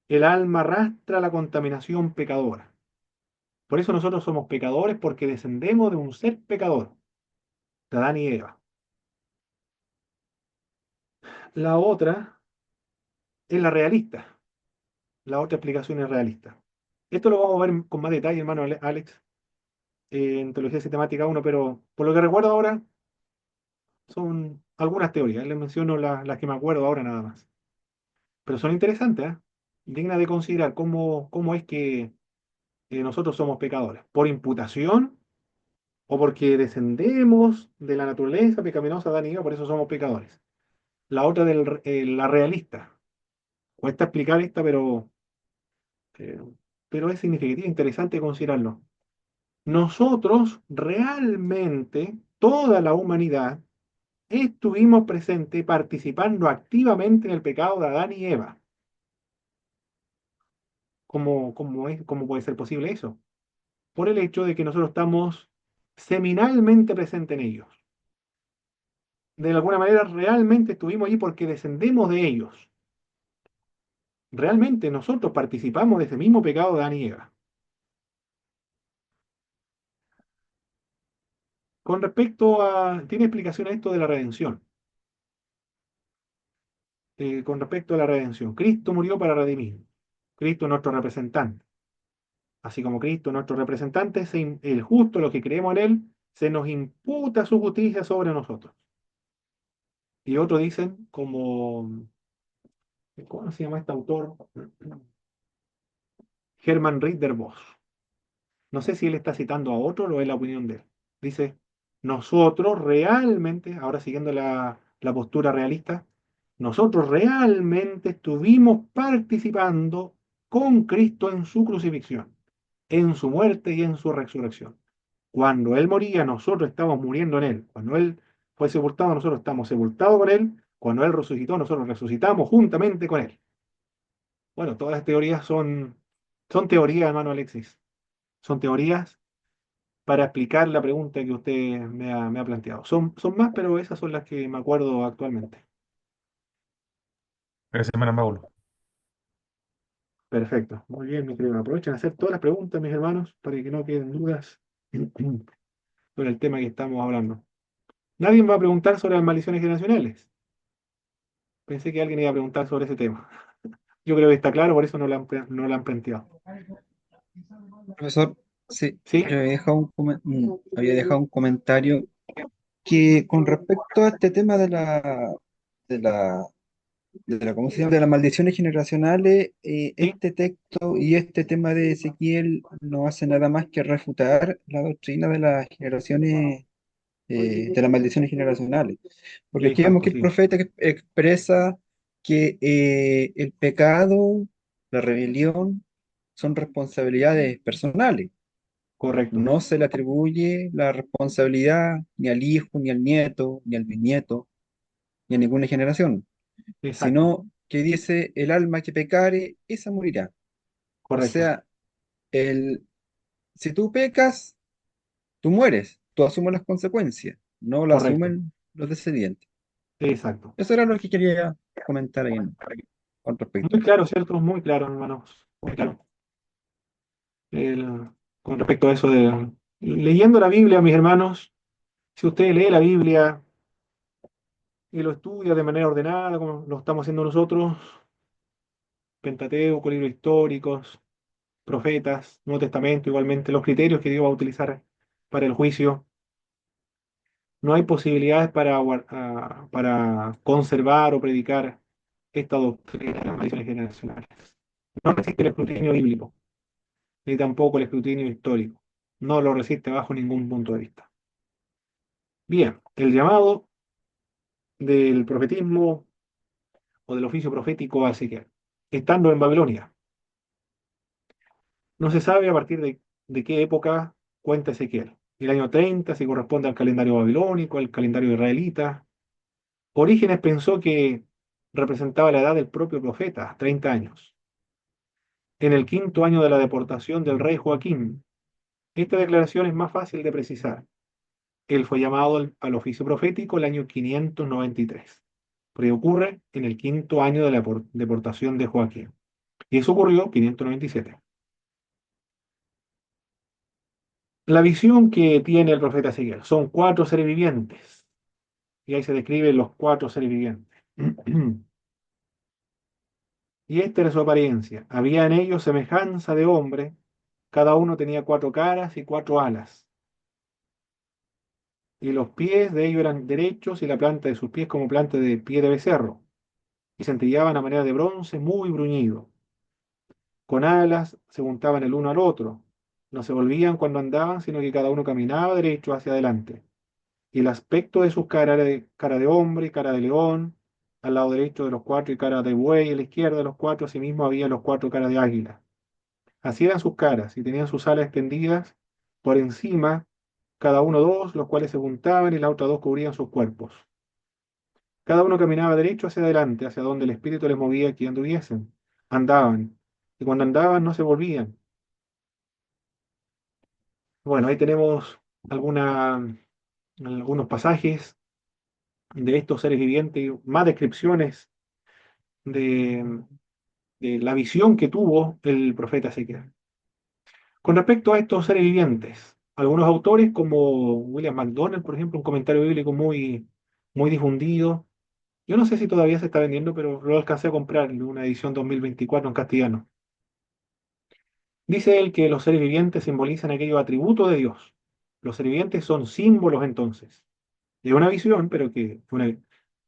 el alma arrastra la contaminación pecadora. Por eso nosotros somos pecadores, porque descendemos de un ser pecador, de Adán y Eva. La otra es la realista. La otra explicación es realista. Esto lo vamos a ver con más detalle, hermano Alex, en Teología Sistemática 1, pero por lo que recuerdo ahora, son algunas teorías. Les menciono las que me acuerdo ahora nada más. Pero son interesantes, ¿eh? Dignas de considerar cómo es que nosotros somos pecadores. ¿Por imputación o porque descendemos de la naturaleza pecaminosa de Adán y Eva, por eso somos pecadores? La otra la realista. Cuesta explicar esta, eh, pero es significativa, interesante considerarlo. Nosotros realmente, toda la humanidad, estuvimos presentes participando activamente en el pecado de Adán y Eva. ¿Cómo puede ser posible eso? Por el hecho de que nosotros estamos seminalmente presentes en ellos. De alguna manera realmente estuvimos allí porque descendemos de ellos. Realmente nosotros participamos de ese mismo pecado de Adán y Eva. Con respecto a, tiene explicación a esto de la redención. Con respecto a la redención, Cristo murió para redimir. Cristo es nuestro representante. Así como Cristo es nuestro representante, el justo, los que creemos en Él, se nos imputa su justicia sobre nosotros. Y otros dicen, como, ¿cómo se llama este autor? Hermann Ridderbos. No sé si él está citando a otro o es la opinión de él. Dice, nosotros realmente, ahora siguiendo la postura realista, nosotros realmente estuvimos participando con Cristo en su crucifixión, en su muerte y en su resurrección. Cuando Él moría, nosotros estamos muriendo en Él. Cuando Él fue sepultado, nosotros estamos sepultados con Él. Cuando Él resucitó, nosotros resucitamos juntamente con Él. Bueno, todas las teorías son teorías, hermano Alexis. Son teorías para explicar la pregunta que usted me ha planteado. Son más, pero esas son las que me acuerdo actualmente. Gracias, hermano Paulo. Perfecto. Muy bien, mi querido. Aprovechen a hacer todas las preguntas, mis hermanos, para que no queden dudas sobre el tema que estamos hablando. Nadie me va a preguntar sobre las maldiciones generacionales. Pensé que alguien iba a preguntar sobre ese tema. Yo creo que está claro, por eso no lo han planteado. Profesor, sí, ¿Sí? yo había dejado un comentario que con respecto a este tema de la, ¿cómo se llama? De las maldiciones generacionales, ¿Sí? este texto y este tema de Ezequiel no hace nada más que refutar la doctrina de las generaciones, de las maldiciones generacionales. Porque aquí vemos Exacto, que el sí. profeta expresa que el pecado, la rebelión, son responsabilidades personales. Correcto. No se le atribuye la responsabilidad ni al hijo, ni al nieto, ni al bisnieto, ni a ninguna generación, Exacto. sino que dice el alma que pecare, esa morirá. O Correcto. sea, el, si tú pecas, tú mueres, tú asumes las consecuencias, no las Correcto. asumen los descendientes. Exacto. Eso era lo que quería comentar ahí con respecto. Muy claro, ¿cierto? Muy claro, hermanos. Muy claro. Con respecto a eso de leyendo la Biblia, mis hermanos, si usted lee la Biblia y lo estudia de manera ordenada, como lo estamos haciendo nosotros, Pentateuco, libros históricos, profetas, Nuevo Testamento, igualmente los criterios que Dios va a utilizar para el juicio, no hay posibilidades para conservar o predicar esta doctrina de las maldiciones generacionales. No resiste el escrutinio bíblico, ni tampoco el escrutinio histórico. No lo resiste bajo ningún punto de vista. Bien, el llamado del profetismo o del oficio profético a Ezequiel, estando en Babilonia. No se sabe a partir de qué época cuenta Ezequiel. El año 30, si corresponde al calendario babilónico, al calendario israelita. Orígenes pensó que representaba la edad del propio profeta, 30 años. En el quinto año de la deportación del rey Joaquín, esta declaración es más fácil de precisar. Él fue llamado al oficio profético el año 593, porque ocurre en el quinto año de la deportación de Joaquín. Y eso ocurrió en 597. La visión que tiene el profeta Ezequiel son cuatro seres vivientes, y ahí se describen los cuatro seres vivientes. Y esta era su apariencia. Había en ellos semejanza de hombre, cada uno tenía cuatro caras y cuatro alas. Y los pies de ellos eran derechos y la planta de sus pies como planta de pie de becerro. Y centelleaban a manera de bronce muy bruñido. Con alas se juntaban el uno al otro. No se volvían cuando andaban, sino que cada uno caminaba derecho hacia adelante. Y el aspecto de sus caras era de cara de hombre, cara de león, al lado derecho de los cuatro y cara de buey, a la izquierda de los cuatro, asimismo había los cuatro caras de águila. Así eran sus caras, y tenían sus alas extendidas por encima, cada uno dos, los cuales se juntaban y las otras dos cubrían sus cuerpos. Cada uno caminaba derecho hacia adelante, hacia donde el espíritu les movía que anduviesen. Andaban, y cuando andaban no se volvían. Bueno, ahí tenemos algunos pasajes de estos seres vivientes, y más descripciones de, de la visión que tuvo el profeta Ezequiel. Con respecto a estos seres vivientes, algunos autores como William MacDonald, por ejemplo, un comentario bíblico muy difundido. Yo no sé si todavía se está vendiendo, pero lo alcancé a comprar en una edición 2024 en castellano. Dice él que los seres vivientes simbolizan aquellos atributos de Dios. Los seres vivientes son símbolos entonces. Es una visión, pero que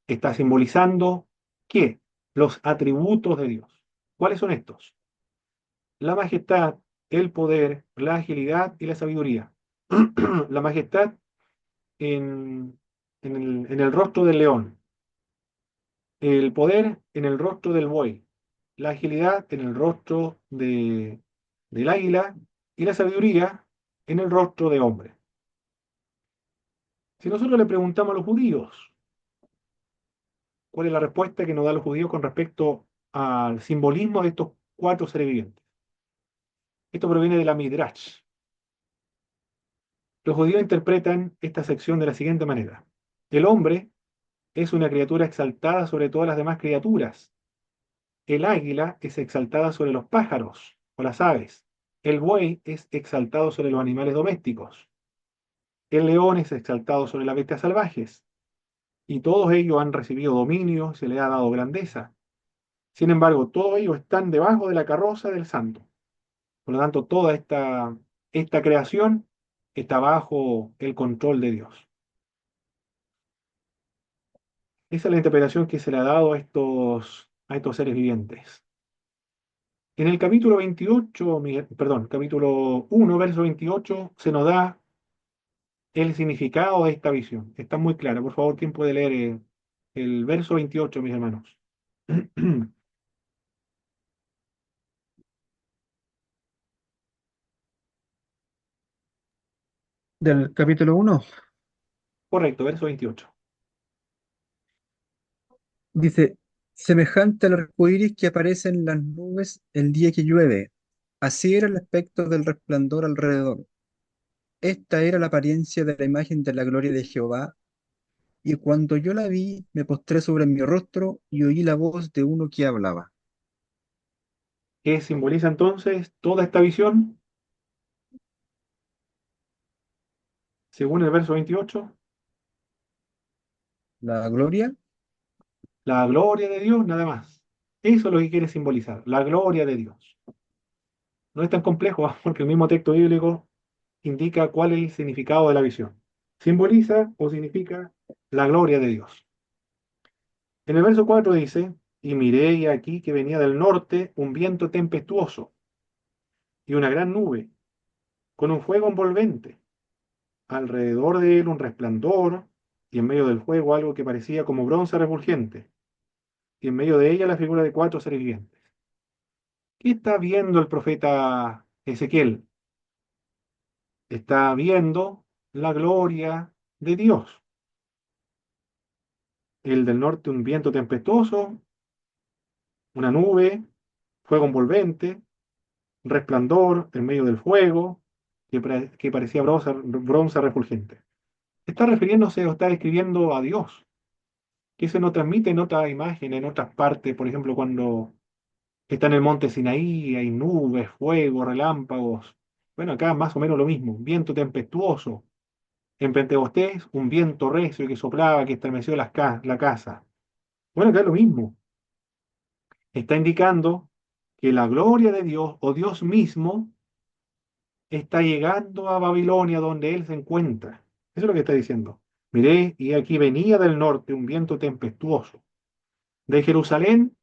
está simbolizando ¿qué? Los atributos de Dios. ¿Cuáles son estos? La majestad, el poder, la agilidad y la sabiduría. La majestad en el rostro del león, el poder en el rostro del buey, la agilidad en el rostro del águila y la sabiduría en el rostro de hombre. Si nosotros le preguntamos a los judíos, ¿cuál es la respuesta que nos dan los judíos con respecto al simbolismo de estos cuatro seres vivientes? Esto proviene de la Midrash. Los judíos interpretan esta sección de la siguiente manera. El hombre es una criatura exaltada sobre todas las demás criaturas. El águila es exaltada sobre los pájaros o las aves. El buey es exaltado sobre los animales domésticos. El león es exaltado sobre las bestias salvajes. Y todos ellos han recibido dominio, se les ha dado grandeza. Sin embargo, todos ellos están debajo de la carroza del santo. Por lo tanto, toda esta creación está bajo el control de Dios. Esa es la interpretación que se le ha dado a estos seres vivientes. En el capítulo 28, perdón, capítulo 1, verso 28, se nos da el significado de esta visión. Está muy clara. Por favor, ¿quién puede leer el verso 28, mis hermanos? Del capítulo 1 Correcto, verso 28. dice, semejante al arco iris que aparece en las nubes el día que llueve. Así era el aspecto del resplandor alrededor. Esta era la apariencia de la imagen de la gloria de Jehová. Y cuando yo la vi, me postré sobre mi rostro y oí la voz de uno que hablaba. ¿Qué simboliza entonces toda esta visión? Según el verso 28, La gloria, la gloria de Dios, nada más. Eso es lo que quiere simbolizar, la gloria de Dios. No es tan complejo, porque el mismo texto bíblico indica cuál es el significado de la visión. Simboliza o significa la gloria de Dios. En el verso 4 dice, y miré y aquí que venía del norte un viento tempestuoso y una gran nube, con un fuego envolvente. Alrededor de él un resplandor, y en medio del fuego algo que parecía como bronce refulgente, y en medio de ella la figura de cuatro seres vivientes. ¿Qué está viendo el profeta Ezequiel? Está viendo la gloria de Dios. El del norte un viento tempestuoso, una nube, fuego envolvente, resplandor en medio del fuego, que parecía bronce refulgente. Está refiriéndose o está describiendo a Dios, que se nos transmite en otras imágenes, en otras partes, por ejemplo, cuando está en el monte Sinaí, hay nubes, fuego, relámpagos. Bueno, acá más o menos lo mismo, viento tempestuoso. En Pentecostés, un viento recio que soplaba, que estremeció la casa. Bueno, acá es lo mismo. Está indicando que la gloria de Dios o Dios mismo está llegando a Babilonia donde él se encuentra. Eso es lo que está diciendo. Miré, y aquí venía del norte un viento tempestuoso. De Jerusalén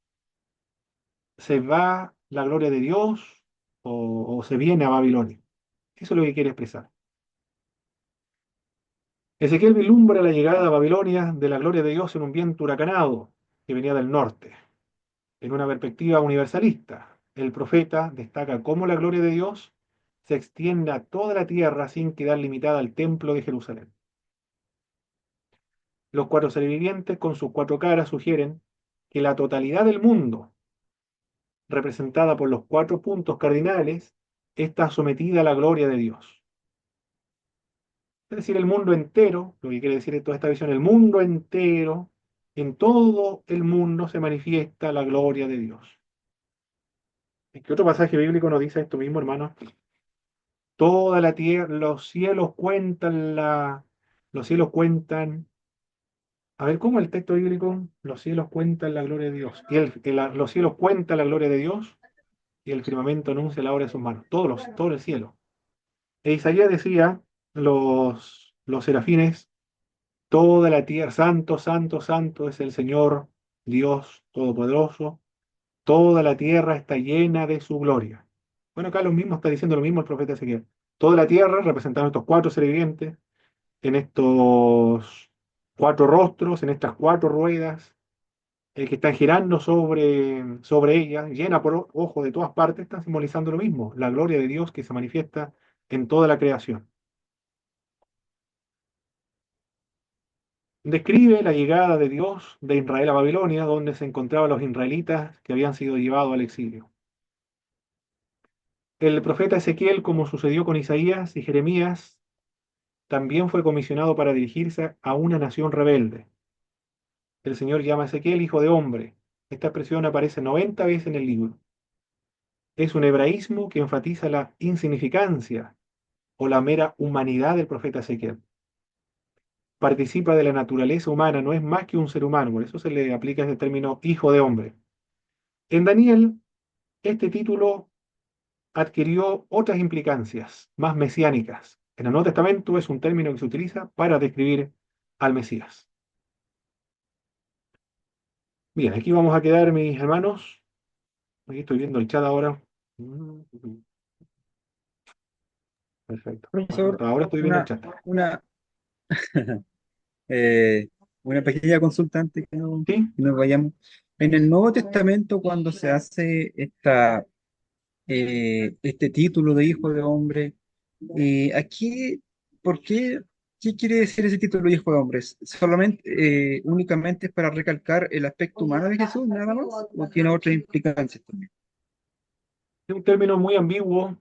se va la gloria de Dios o se viene a Babilonia. Eso es lo que quiere expresar. Ezequiel vislumbra la llegada a Babilonia de la gloria de Dios en un viento huracanado que venía del norte. En una perspectiva universalista, el profeta destaca cómo la gloria de Dios se extiende a toda la tierra sin quedar limitada al templo de Jerusalén. Los cuatro seres vivientes con sus cuatro caras sugieren que la totalidad del mundo, representada por los cuatro puntos cardinales, está sometida a la gloria de Dios. Es decir, el mundo entero, lo que quiere decir toda esta visión, el mundo entero, en todo el mundo se manifiesta la gloria de Dios. Es que otro pasaje bíblico nos dice esto mismo, hermano. Toda la tierra, los cielos cuentan, a ver, ¿cómo el texto bíblico? Los cielos cuentan la gloria de Dios. Los cielos cuentan la gloria de Dios y el firmamento anuncia la obra de sus manos. Todo el cielo. E Isaías decía, los serafines, toda la tierra, santo, santo, santo es el Señor, Dios Todopoderoso. Toda la tierra está llena de su gloria. Bueno, acá lo mismo está diciendo lo mismo el profeta Ezequiel. Toda la tierra, representando estos cuatro seres vivientes, en estos cuatro rostros, en estas cuatro ruedas, que están girando sobre ella, llena por ojo de todas partes, están simbolizando lo mismo, la gloria de Dios que se manifiesta en toda la creación. Describe la llegada de Dios de Israel a Babilonia, donde se encontraban los israelitas que habían sido llevados al exilio. El profeta Ezequiel, como sucedió con Isaías y Jeremías, también fue comisionado para dirigirse a una nación rebelde. El Señor llama a Ezequiel hijo de hombre. Esta expresión aparece 90 veces en el libro. Es un hebraísmo que enfatiza la insignificancia o la mera humanidad del profeta Ezequiel. Participa de la naturaleza humana, no es más que un ser humano, por eso se le aplica ese término hijo de hombre. En Daniel, este título adquirió otras implicancias más mesiánicas. En el Nuevo Testamento es un término que se utiliza para describir al Mesías. Bien, aquí vamos a quedar, mis hermanos. Aquí estoy viendo el chat ahora. Perfecto. Profesor, Ahora estoy viendo el chat. una, eh, una pequeña consulta antes ¿Sí? que nos vayamos. En el Nuevo Testamento, cuando se hace este título de hijo de hombre, aquí, ¿por qué? ¿Qué quiere decir ese título de hijo de hombre? ¿Solamente, únicamente es para recalcar el aspecto humano de Jesús, nada más? ¿O tiene otras implicancias también? Es un término muy ambiguo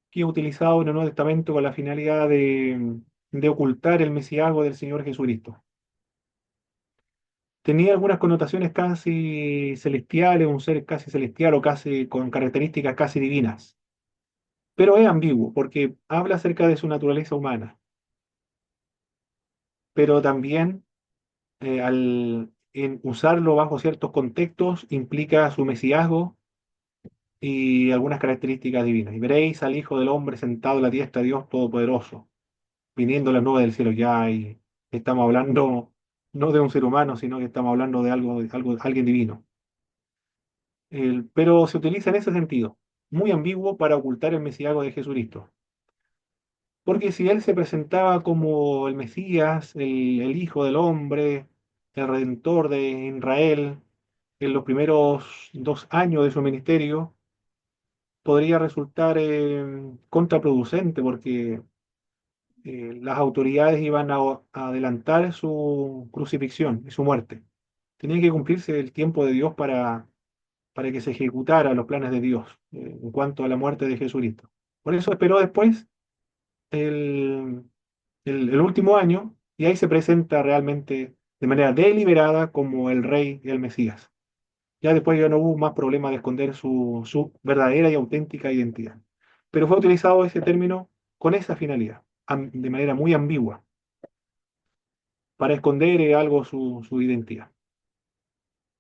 que es utilizado en el Nuevo Testamento con la finalidad de ocultar el mesiago del Señor Jesucristo. Tenía algunas connotaciones casi celestiales, un ser casi celestial o casi con características casi divinas. Pero es ambiguo porque habla acerca de su naturaleza humana, pero también al en usarlo bajo ciertos contextos implica su mesiasgo y algunas características divinas. Y veréis al Hijo del Hombre sentado a la diestra de Dios Todopoderoso, viniendo las nubes del cielo ya, y estamos hablando no de un ser humano, sino que estamos hablando de alguien divino. Pero se utiliza en ese sentido, muy ambiguo para ocultar el mesiago de Jesucristo. Porque si él se presentaba como el Mesías, el Hijo del Hombre, el Redentor de Israel, en los primeros 2 años de su ministerio, podría resultar contraproducente porque las autoridades iban a adelantar su crucifixión y su muerte. Tenía que cumplirse el tiempo de Dios para que se ejecutara los planes de Dios en cuanto a la muerte de Jesucristo. Por eso esperó después el, el último año y ahí se presenta realmente de manera deliberada como el rey y el Mesías. Ya después ya no hubo más problema de esconder su verdadera y auténtica identidad. Pero fue utilizado ese término con esa finalidad, de manera muy ambigua, para esconder algo su identidad.